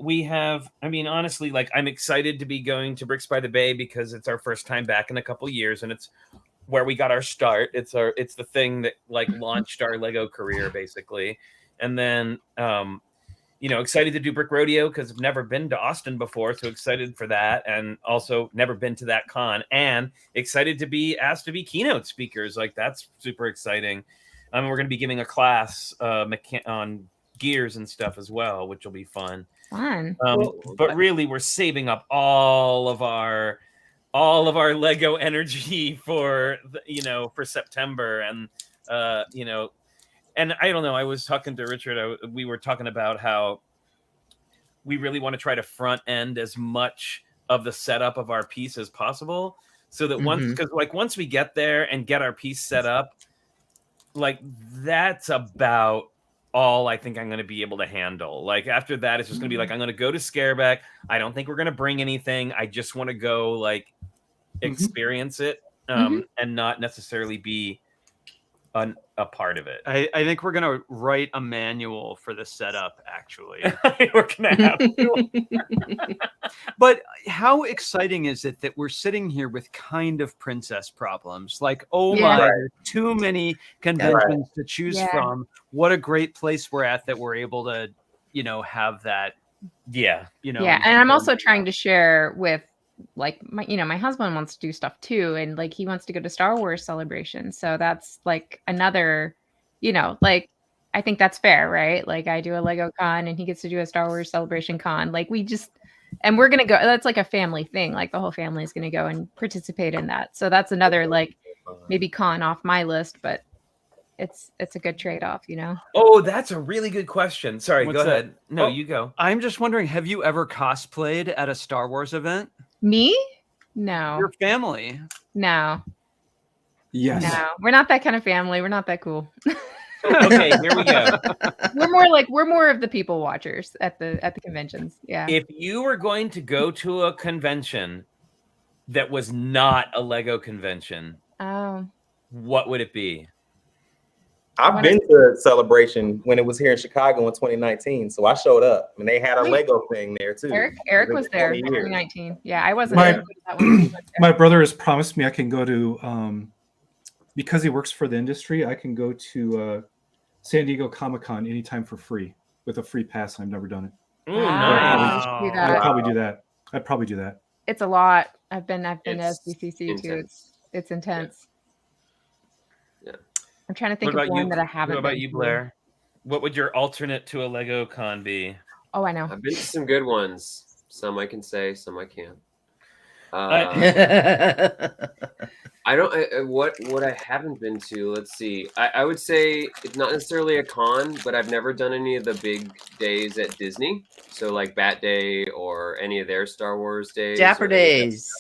we have, I mean, honestly, like I'm excited to be going to Bricks by the Bay because it's our first time back in a couple years, and it's where we got our start. It's the thing that like launched our Lego career basically. And then, excited to do Brick Rodeo because I've never been to Austin before. So excited for that. And also never been to that con, and excited to be asked to be keynote speakers. Like that's super exciting. We're going to be giving a class on gears and stuff as well, which will be fun. But really we're saving up all of our Lego energy for for September, and and I don't know, I was talking to Richard, we were talking about how we really want to try to front end as much of the setup of our piece as possible, so that once we get there and get our piece set up, like that's about all I think I'm going to be able to handle. Like after that, it's just going to be like, I'm going to go to Scareback. I don't think we're going to bring anything. I just want to go like experience it, and not necessarily be a part of it. I think we're going to write a manual for the setup, actually. We're going to have to. But how exciting is it that we're sitting here with kind of princess problems? Like, my, too many conventions to choose from. What a great place we're at that we're able to, have that. Yeah. And I'm also trying to share with like my husband wants to do stuff too, and like he wants to go to Star Wars Celebration, so that's like another like I think that's fair, right? Like I do a Lego con and he gets to do a Star Wars Celebration con. Like and we're gonna go, that's like a family thing, like the whole family is gonna go and participate in that, so that's another like maybe con off my list, but it's a good trade-off. Oh, that's a really good question. Sorry, go ahead. No, you go. I'm just wondering, have you ever cosplayed at a Star Wars event? Me? No. Your family? No. Yes. No, we're not that kind of family. We're not that cool. Okay, here we go. We're more of the people watchers at the conventions. Yeah. If you were going to go to a convention that was not a Lego convention, what would it be? I've been to Celebration when it was here in Chicago in 2019, so I showed up and they had a Lego thing there too. Eric was there in 2019. Yeah, I wasn't there. My brother has promised me I can go to because he works for the industry. I can go to San Diego Comic-Con anytime for free with a free pass. I've never done it. Ooh, nice. I'd probably do that. It's a lot. I've been to SDCC too. It's intense. Yeah. I'm trying to think of one that I haven't. What about you, Blair? What would your alternate to a Lego con be? Oh, I know. I've been to some good ones. Some I can say, some I can't. What I haven't been to, let's see. I would say it's not necessarily a con, but I've never done any of the big days at Disney. So like Bat Day or any of their Star Wars days. Dapper Days.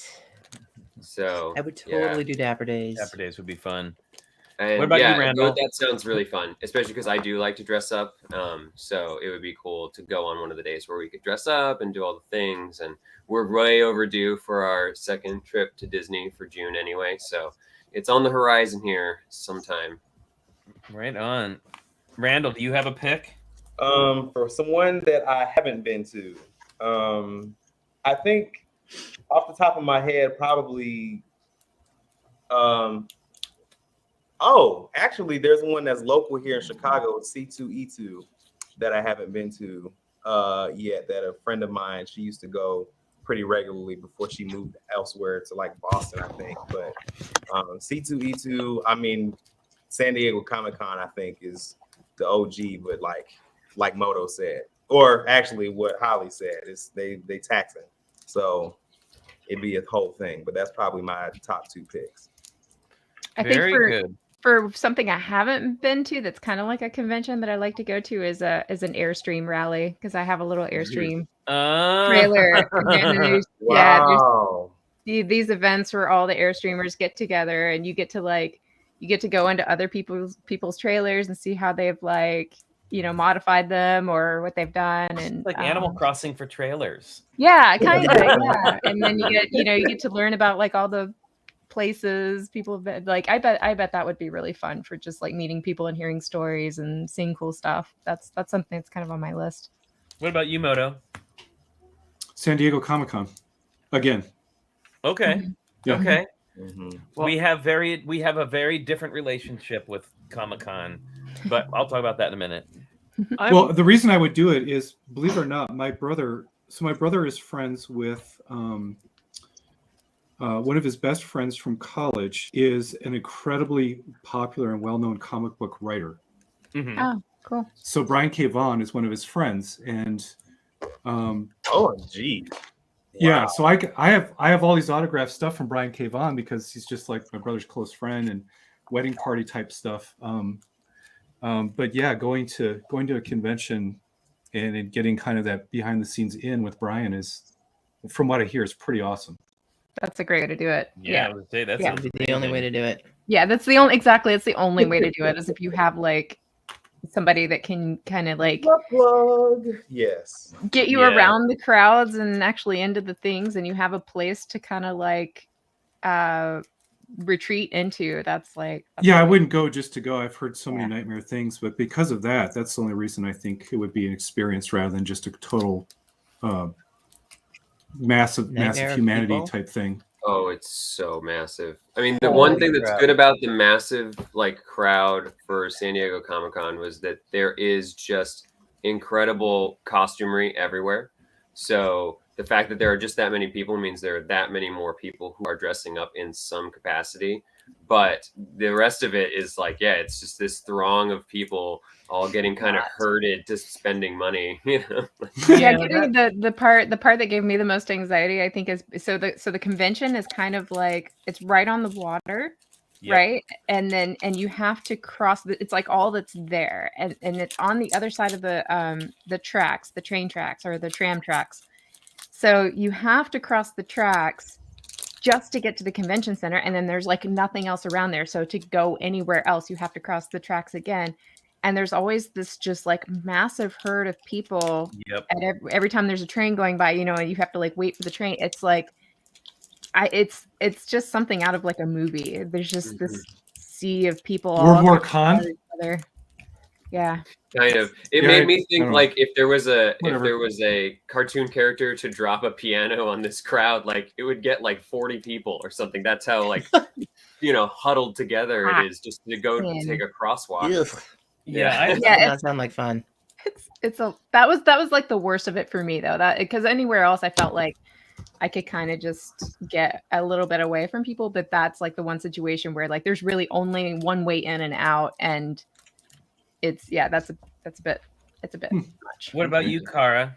So I would totally do Dapper Days. Dapper Days would be fun. And what about you, Randall? That sounds really fun, especially because I do like to dress up. So it would be cool to go on one of the days where we could dress up and do all the things. And we're way overdue for our second trip to Disney for June anyway. So it's on the horizon here sometime. Right on. Randall, do you have a pick? For someone that I haven't been to, I think off the top of my head, probably. Actually, there's one that's local here in Chicago, C2E2, that I haven't been to. yet. That a friend of mine, she used to go pretty regularly before she moved elsewhere to like Boston, I think. But C2E2, I mean, San Diego Comic-Con, I think, is the OG, but like Moto said, or actually what Holly said, is they taxing. So it'd be a whole thing, but that's probably my top 2 picks. I think for something I haven't been to that's kind of like a convention that I like to go to is an Airstream rally, because I have a little Airstream trailer. And Wow. there's these events where all the Airstreamers get together, and you get to go into other people's trailers and see how they've modified them or what they've done, and like Animal Crossing for trailers. Yeah, kind of. Yeah, and then you get to learn about like all the places people have been. Like I bet that would be really fun for just like meeting people and hearing stories and seeing cool stuff. That's something that's kind of on my list. What about you, Moto? San Diego Comic-Con again. Okay. Mm-hmm. Yeah. Okay. Mm-hmm. Well, we have a very different relationship with Comic-Con, but I'll talk about that in a minute. Well, the reason I would do it is, believe it or not, my brother is friends with one of his best friends from college is an incredibly popular and well-known comic book writer. Mm-hmm. Oh, cool. So Brian K. Vaughan is one of his friends, and OMG. yeah, Wow. so I have all these autographed stuff from Brian K. Vaughan because he's just like my brother's close friend, and wedding party type stuff. But yeah, going to a convention and getting kind of that behind the scenes in with Brian is, from what I hear, is pretty awesome. That's a great way to do it. Yeah, I would say that's That would be the only way to do it. Yeah, that's the only It's the only way to do it, is if you have like somebody that can kind of like Plug. Yes. get you around the crowds and actually into the things, and you have a place to kind of like retreat into. That's I wouldn't go just to go. I've heard so many nightmare things, but because of that, that's the only reason I think it would be an experience rather than just a total massive humanity type thing. Oh, it's so massive. I mean, the one thing that's good about the massive crowd for San Diego Comic-Con was that there is just incredible costumery everywhere. So the fact that there are just that many people means there are that many more people who are dressing up in some capacity. But the rest of it is it's just this throng of people all getting kind of herded to spending money, getting the part that gave me the most anxiety, I think, is so the convention is kind of like it's right on the water. Yep. Right, and you have to cross it's like all that's there, and it's on the other side of the tracks, the train tracks or the tram tracks. So you have to cross the tracks just to get to the convention center, and then there's nothing else around there. So to go anywhere else, you have to cross the tracks again. And there's always this just massive herd of people. Yep. And every time there's a train going by, and you have to wait for the train. It's it's just something out of a movie. There's just this sea of people. World War Con. Yeah. Kind of. It made me think if there was a cartoon character to drop a piano on this crowd, it would get 40 people or something. That's how huddled together it is just to go take a crosswalk. It does sound like fun. That was the worst of it for me though. That because anywhere else I felt like I could kind of just get a little bit away from people, but that's the one situation where there's really only one way in and out, and it's that's a bit much. What about you, Cara?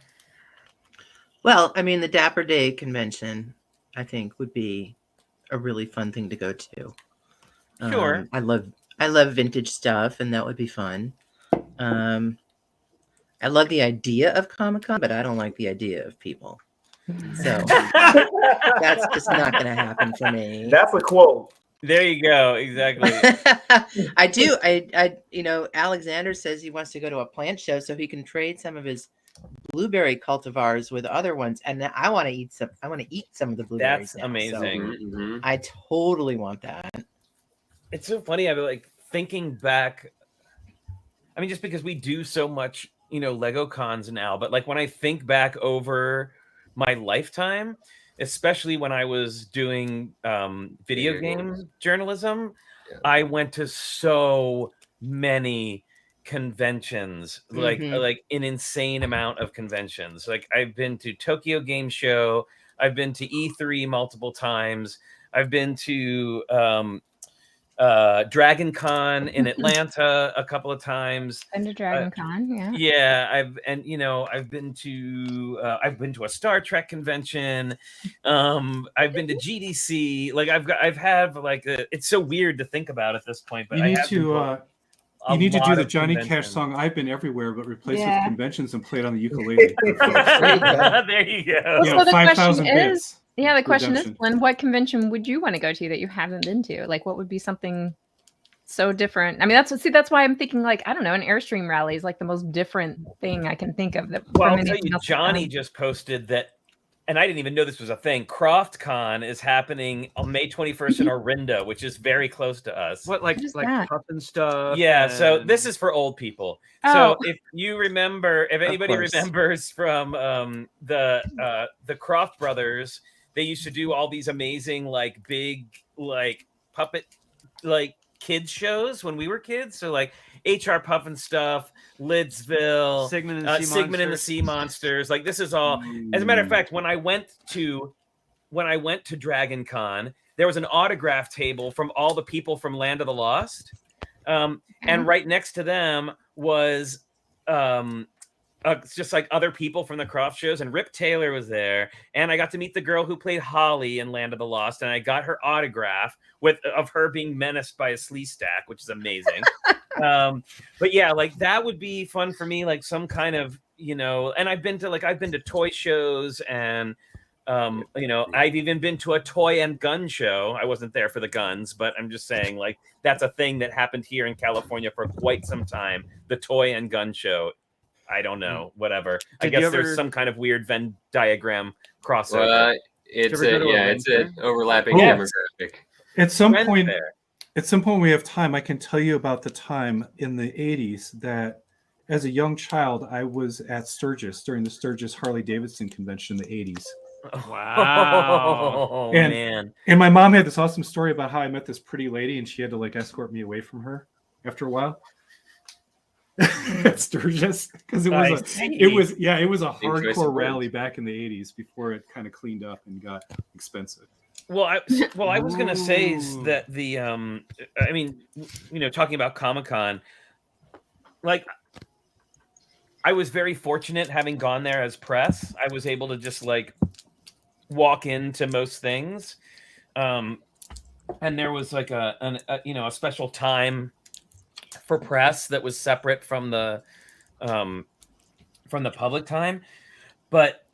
Well, I mean, the Dapper Day convention, I think, would be a really fun thing to go to. Sure. I love vintage stuff, and that would be fun. I love the idea of Comic-Con, but I don't like the idea of people. So that's just not going to happen for me. That's a quote. There you go. Exactly. I do. I Alexander says he wants to go to a plant show so he can trade some of his blueberry cultivars with other ones, and I want to eat some. I want to eat some of the blueberries. That's amazing. So I totally want that. It's so funny. I'm thinking back. I mean, just because we do so much, Lego cons now, but when I think back over my lifetime, especially when I was doing video game journalism, I went to so many conventions, Mhm. like an insane amount of conventions. Like I've been to Tokyo Game Show, I've been to E3 multiple times, I've been to Dragon Con in Atlanta a couple of times. Been to Dragon Con, yeah. Yeah, I've been to a Star Trek convention. I've been to GDC. Like I've had like it's so weird to think about at this point, but You I need have been to a you need to do lot the of Johnny Cash conventions. song "I've Been Everywhere," but replace it Yeah. with conventions and play it on the ukulele. There you go. Well, You so know, the 5,000 question is- bits. Yeah, the question Redemption. is, Flynn, what convention would you want to go to that you haven't been to? Like, what would be something so different? I mean, that's why I'm thinking, like, I don't know, an Airstream rally is like the most different thing I can think of. That Well, from I'll tell anything you, else I've Johnny done. just posted that, and I didn't even know this was a thing. CroftCon is happening on May 21st in Orinda, which is very close to us. What, like What is like that? puff and stuff? Yeah, so and- this is for old people. Oh. So if you remember, if anybody course. remembers from the Croft brothers, they used to do all these amazing like big like puppet like kids shows when we were kids. So like HR Puff and Stuff, Lidsville, Sigmund and the Sea Sigmund and the Monsters. Sea Monsters. Like this is all. As a matter of fact, when I went to Dragon Con, there was an autograph table from all the people from Land of the Lost. And right next to them was just like other people from the Croft shows, and Rip Taylor was there, and I got to meet the girl who played Holly in Land of the Lost, and I got her autograph of her being menaced by a slee stack, which is amazing. But yeah, like that would be fun for me, like some kind of, and I've been to toy shows, and I've even been to a toy and gun show. I wasn't there for the guns, but I'm just saying, like, that's a thing that happened here in California for quite some time. The toy and gun show. I don't know, whatever. I Did you guess ever- there's some kind of weird Venn diagram crossover. Well, it's Did you ever go to a it's an Wednesday? overlapping Yes. demographic. At some Friends point, there. we have time. I can tell you about the time in the 80s that, as a young child, I was at Sturgis during the Sturgis Harley Davidson convention in the 80s. Wow. Oh And- man. And my mom had this awesome story about how I met this pretty lady, and she had to like escort me away from her after a while. At Sturgis, because it was it was a choice of hardcore words. rally back in the 80s before it kind of cleaned up and got expensive. Well, I was gonna say is Ooh. that the I mean, talking about Comic-Con, like I was very fortunate having gone there as press. I was able to just like walk into most things, and there was like a special time for press that was separate from the public time, but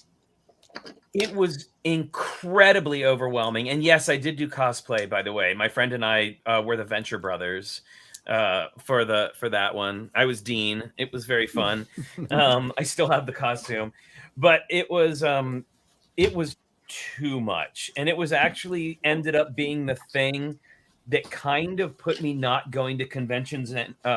it was incredibly overwhelming. And yes, I did do cosplay, by the way. My friend and I were the Venture Brothers for that one. I was Dean. It was very fun. I still have the costume, but it was too much, and it was actually ended up being the thing that kind of put me not going to conventions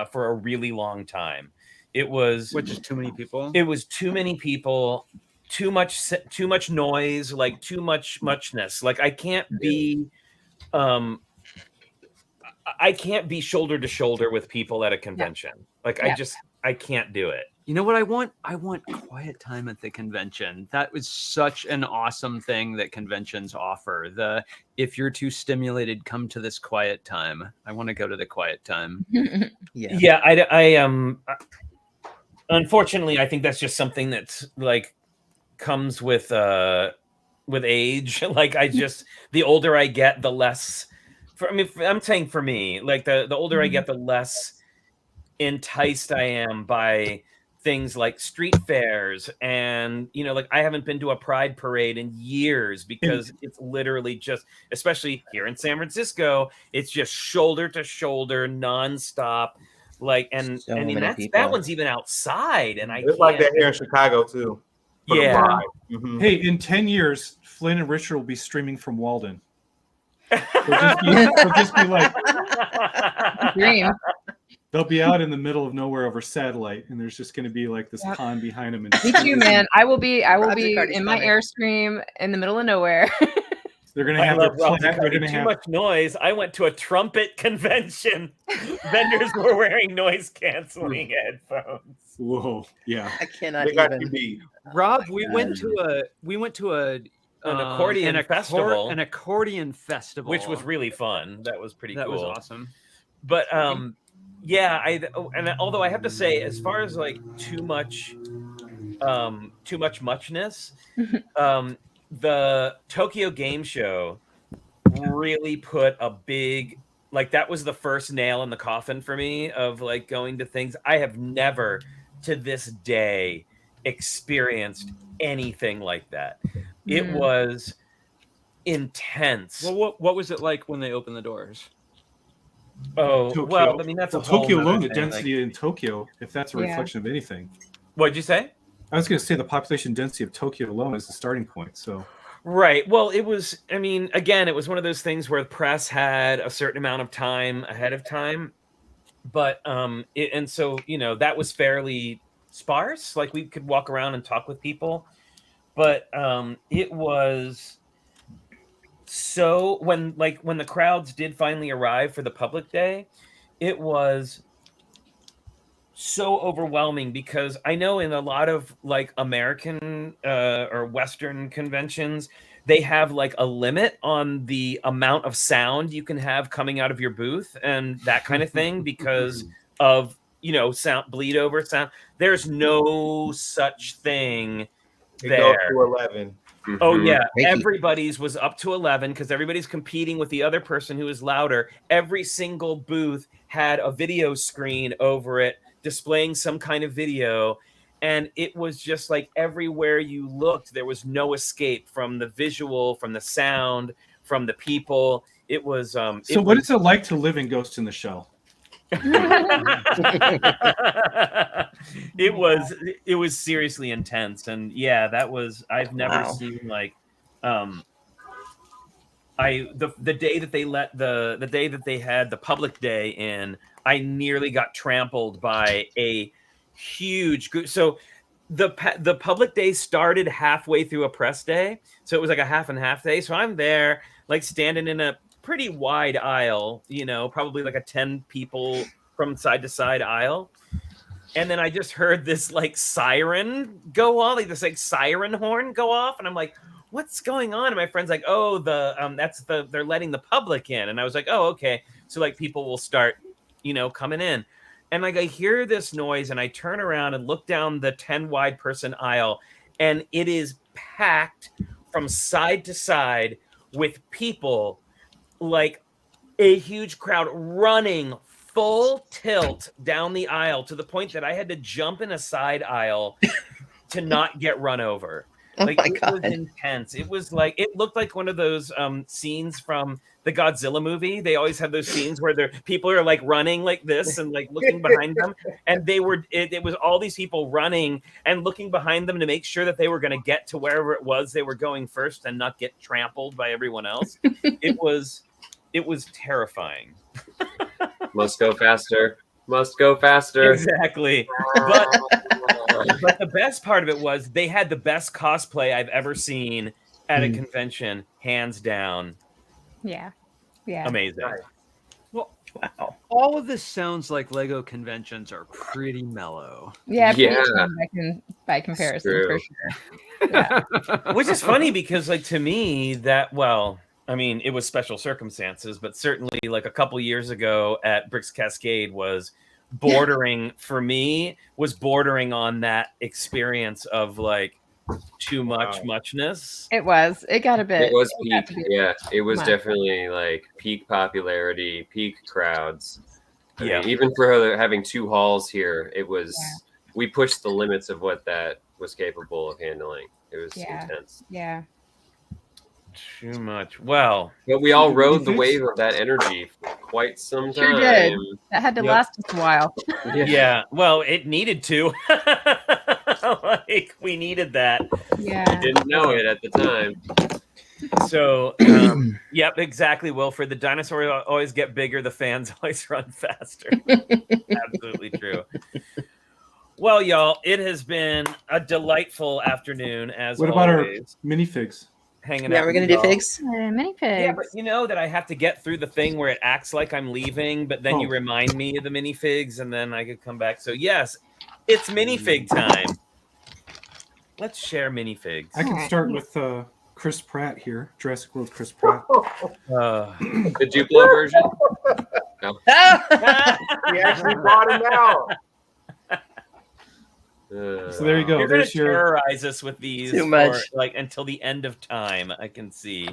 for a really long time. It was Which is too many people. It was too many people, too much noise, like too much muchness. Like I can't be shoulder to shoulder with people at a convention. Like Yeah. I can't do it. You know what I want? I want quiet time at the convention. That was such an awesome thing that conventions offer. If you're too stimulated, come to this quiet time. I want to go to the quiet time. Yeah. Yeah, I unfortunately, I think that's just something that's like comes with age. Like the older I get, the less. I'm saying for me, like the older I get, the less enticed I am by things like street fairs, and like I haven't been to a pride parade in years because it's literally just, especially here in San Francisco, it's just shoulder to shoulder nonstop. Like, and So I mean many that people. one's even outside, and I It's like that can't- here in Chicago too. for the Yeah. ride. Mhm. Hey, in 10 years, Flynn and Richard will be streaming from Walden. They'll just be like, Dream. they'll be out in the middle of nowhere over satellite, and there's just going to be like this Yep. pond behind them. And Me too, man. I will be Project Cardi's in my coming. Airstream in the middle of nowhere. They're going to I have love their Rob they're going to Too have much noise. I went to a trumpet convention. Vendors were wearing noise canceling headphones. Whoa, yeah. I cannot They got you even. beat. Rob, we went to An accordion festival, an accordion festival, which was really fun. That was pretty that cool. was awesome. But yeah, and although I have to say, as far as like too much muchness, the Tokyo Game Show really put a big, like, that was the first nail in the coffin for me of like going to things. I have never to this day experienced anything like that. It was intense. Well, what was it like when they opened the doors? Oh, Tokyo. well, I mean, that's a whole Tokyo nother alone, the thing, density like, in Tokyo, if that's a Yeah. reflection of anything. what'd you say? I was going to say the population density of Tokyo alone is the starting point. So Right. Well, it was, I mean, again, it was one of those things where the press had a certain amount of time ahead of time. But, and so, you know, that was fairly sparse. Like, we could walk around and talk with people. But it was so, when the crowds did finally arrive for the public day, it was so overwhelming, because I know in a lot of like American or Western conventions, they have like a limit on the amount of sound you can have coming out of your booth and that kind of thing because of, you know, sound bleed over sound. There's no such thing It there. goes to 11. Oh Mhm. yeah, Crikey. everybody's was up to 11 because everybody's competing with the other person who is louder. Every single booth had a video screen over it displaying some kind of video, and it was just like everywhere you looked there was no escape from the visual, from the sound, from the people. It was so what is it like to live in Ghost in the Shell? it was seriously intense, and yeah, that was, I've never Wow. seen like the day that they the day that they had the public day in, I nearly got trampled by a huge group. So the public day started halfway through a press day, so it was like a half and half day. So I'm there like standing in a pretty wide aisle, you know, probably like a 10 people from side to side aisle. And then I just heard this like siren go off, like this like siren horn go off. And I'm like, what's going on? And my friend's like, oh, they're letting the public in. And I was like, oh, okay. So like people will start, you know, coming in. And like I hear this noise and I turn around and look down the 10 wide person aisle, and it is packed from side to side with people, like a huge crowd running full tilt down the aisle to the point that I had to jump in a side aisle to not get run over. Oh Like my it God. was intense. It was like, it looked like one of those scenes from the Godzilla movie. They always have those scenes where people are like running like this and like looking behind them, and it was all these people running and looking behind them to make sure that they were going to get to wherever it was they were going first and not get trampled by everyone else. It was terrifying. Must go faster. Must go faster. Exactly. But the best part of it was they had the best cosplay I've ever seen at a convention, hands down. Yeah. Yeah. Amazing. Well, Wow. all of this sounds like LEGO conventions are pretty mellow. Yeah. pretty Yeah. tame by comparison, for true. sure. Yeah. Which is funny because, like, to me, that, well, I mean, it was special circumstances, but certainly, like, a couple years ago at Bricks Cascade was bordering, for me, was bordering on that experience of, like, too much muchness. It was. It got a bit. It was got peak. to be- Yeah, it was much. definitely like peak popularity, peak crowds. I Yeah. mean, even for having two halls here, it was. Yeah. We pushed the limits of what that was capable of handling. It was Yeah. intense. Yeah. Too much. Well, But we all rode the wave of that energy for quite some Sure time. did. That had to Yep. last us a while. yeah. Well, it needed to. Like, we needed that. Yeah. Didn't know it at the time. So, yep, exactly, Wilfred. The dinosaurs always get bigger. The fans always run faster. Absolutely true. Well, y'all, it has been a delightful afternoon, as What about our always. minifigs? hanging Yeah, out. we're gonna with do y'all. figs. Mini Yeah, but figs. you know that I have to get through the thing where it acts like I'm leaving, but then you Oh. remind me of the minifigs, and then I could come back. So yes, it's minifig time. Let's share minifigs. I can Alright. start with Chris Pratt here, Jurassic World Chris Pratt. The Duplo version. He actually brought him out. So there you go. You're gonna There's your. terrorize us with these Too much. for, like until the end of time. I can see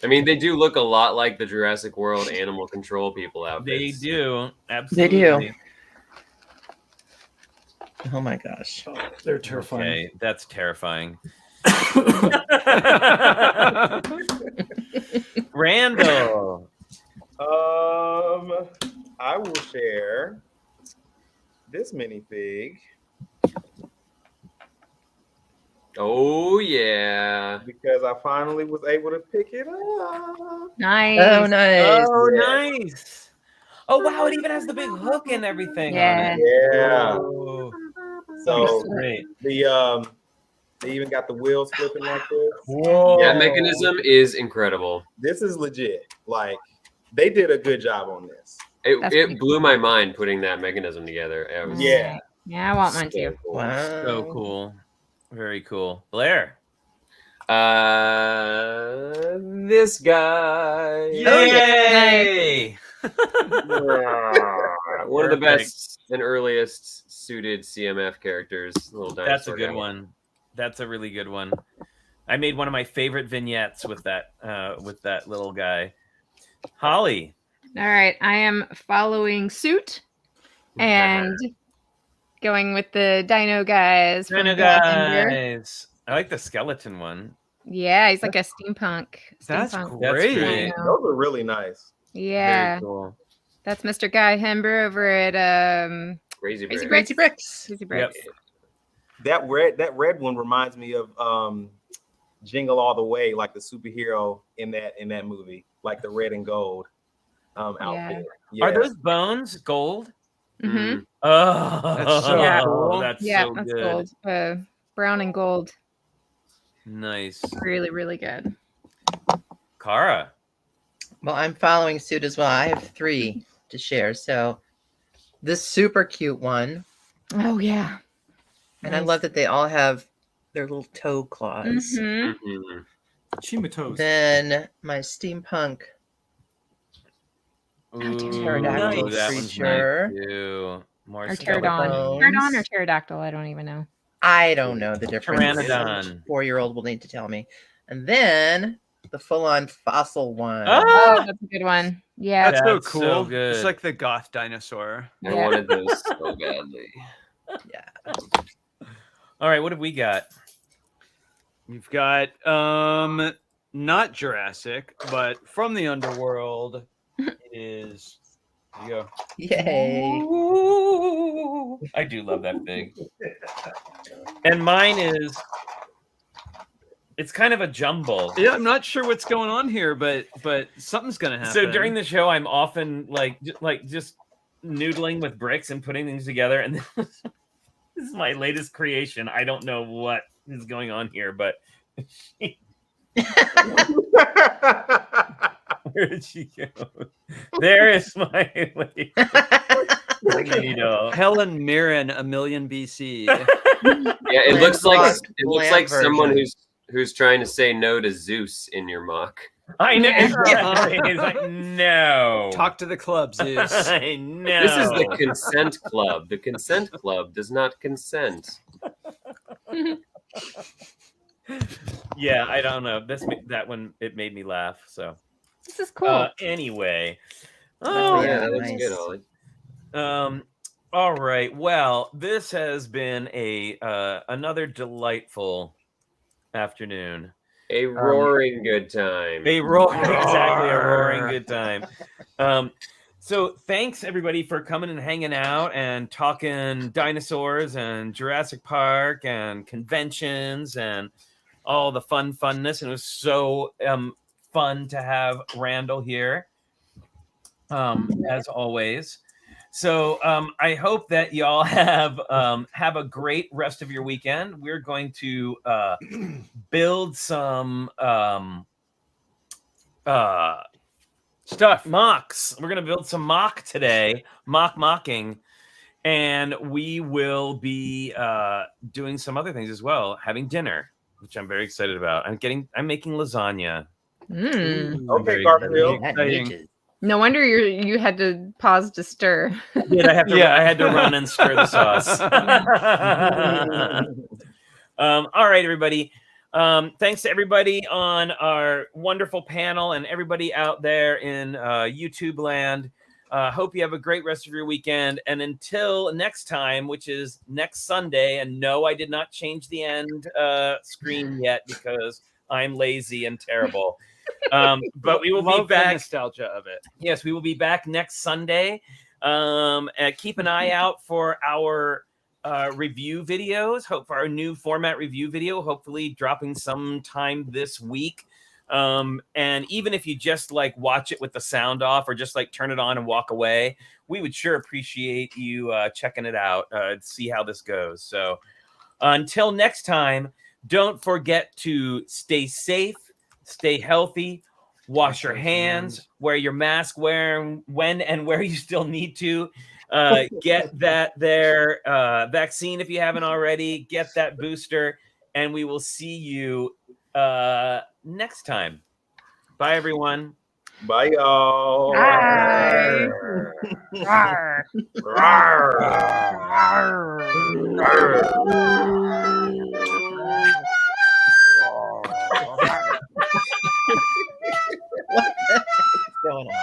I mean, they do look a lot like the Jurassic World animal control people outfits. they do They absolutely. do. Oh my gosh. Oh, they're terrifying. Okay, that's terrifying. Randall. I will share this minifig Oh yeah. because I finally was able to pick it up. Nice. Oh, nice. Oh, Yeah. nice. Oh wow, it even has the big hook and everything Yeah. on it. Yeah. Oh, So great. the they even got the wheels flipping like this. Whoa. That mechanism is incredible. This is legit. Like they did a good job on this. That's pretty It blew my mind putting that mechanism together. It was Yeah. Yeah, I want mine so too. cool. Wow. So cool. Very cool. Blair. This guy. Yay! One of the Perfect. best and earliest suited CMF characters. Little dinosaur. That's a good guy. one. That's a really good one. I made one of my favorite vignettes with that little guy. Holly. All right, I am following suit and going with the dino guys. from Dino Oakland. guys. I like the skeleton one. Yeah, he's like a steampunk. That's steampunk That's great. great. dino. Those are really nice. Yeah, Very cool. that's Mr. Guy Hember over at Crazy Crazy Bird. Crazy bricks. Crazy Yep. Bricks. That red one reminds me of Jingle All the Way, like the superhero in that movie, like the red and gold outfit. Yeah. Are those bones gold? Mm-hmm. Oh, That's so Yeah. cool. That's Yeah, so that's good. gold. Brown and gold. Nice. Really, really good. Kara. Well, I'm following suit as well. I have 3 to share. So this super cute one. Oh yeah. And I Nice. love that they all have their little toe claws. Mhm. Mhm. Chimatoes. Then my steampunk pterodactyl that one's creature. nice too. More Or pterodon. skeletons. Pterodon or pterodactyl? I don't even know. I don't know the difference. Pteranodon. 4-year-old will need to tell me. And then the full-on fossil one. Oh, Oh, that's a good one. Yeah. That's so That's so cool. good. It's like the goth dinosaur. I Yeah. wanted those so badly. Yeah. all right. What have we got? You've got not Jurassic, but from the underworld is there you go. Yay. Ooh, I do love that thing. And mine is. It's kind of a jumble. Yeah, I'm not sure what's going on here, but something's gonna happen. So during the show, I'm often like just noodling with bricks and putting things together. And this is my latest creation. I don't know what is going on here, but where did she go? There is my latest tornado. Helen Mirren, a million BC. Yeah, it looks like Bland someone version. who's trying to say no to Zeus in your mock. I know. Yeah. It's like, no. Talk to the club, Zeus. I know. This is the consent club. The consent club does not consent. Yeah, I don't know. That one, it made me laugh. So This is cool. anyway. Oh, Oh yeah, yeah, that looks nice. good, Ollie. All right. Well, this has been another delightful afternoon. A roaring good time. Exactly, a roaring good time. So thanks everybody for coming and hanging out and talking dinosaurs and Jurassic Park and conventions and all the funness. And it was so fun to have Randall here, as always. So I hope that y'all have a great rest of your weekend. We're going to build some Stuff. mocks. We're going to build some mock today, mocking. And we will be doing some other things as well, having dinner, which I'm very excited about. I'm making lasagna. Okay, Garfield. No wonder you had to pause to stir. I had to run and stir the sauce. All right, everybody. Thanks to everybody on our wonderful panel and everybody out there in YouTube land. Hope you have a great rest of your weekend. And until next time, which is next Sunday, and no, I did not change the end screen yet because I'm lazy and terrible. But we will be back. The nostalgia of it. Yes, we will be back next Sunday. Keep an eye out for our review videos. Hope for our new format review video, hopefully dropping sometime this week. And even if you just like watch it with the sound off or just like turn it on and walk away, we would sure appreciate you checking it out, see how this goes. So until next time, don't forget to stay safe, stay healthy, wash your hands, wear your mask when and where you still need to. Get that vaccine if you haven't already, get that booster, and we will see you next time. Bye, everyone. Bye, y'all. Bye. Rawr. What's going on?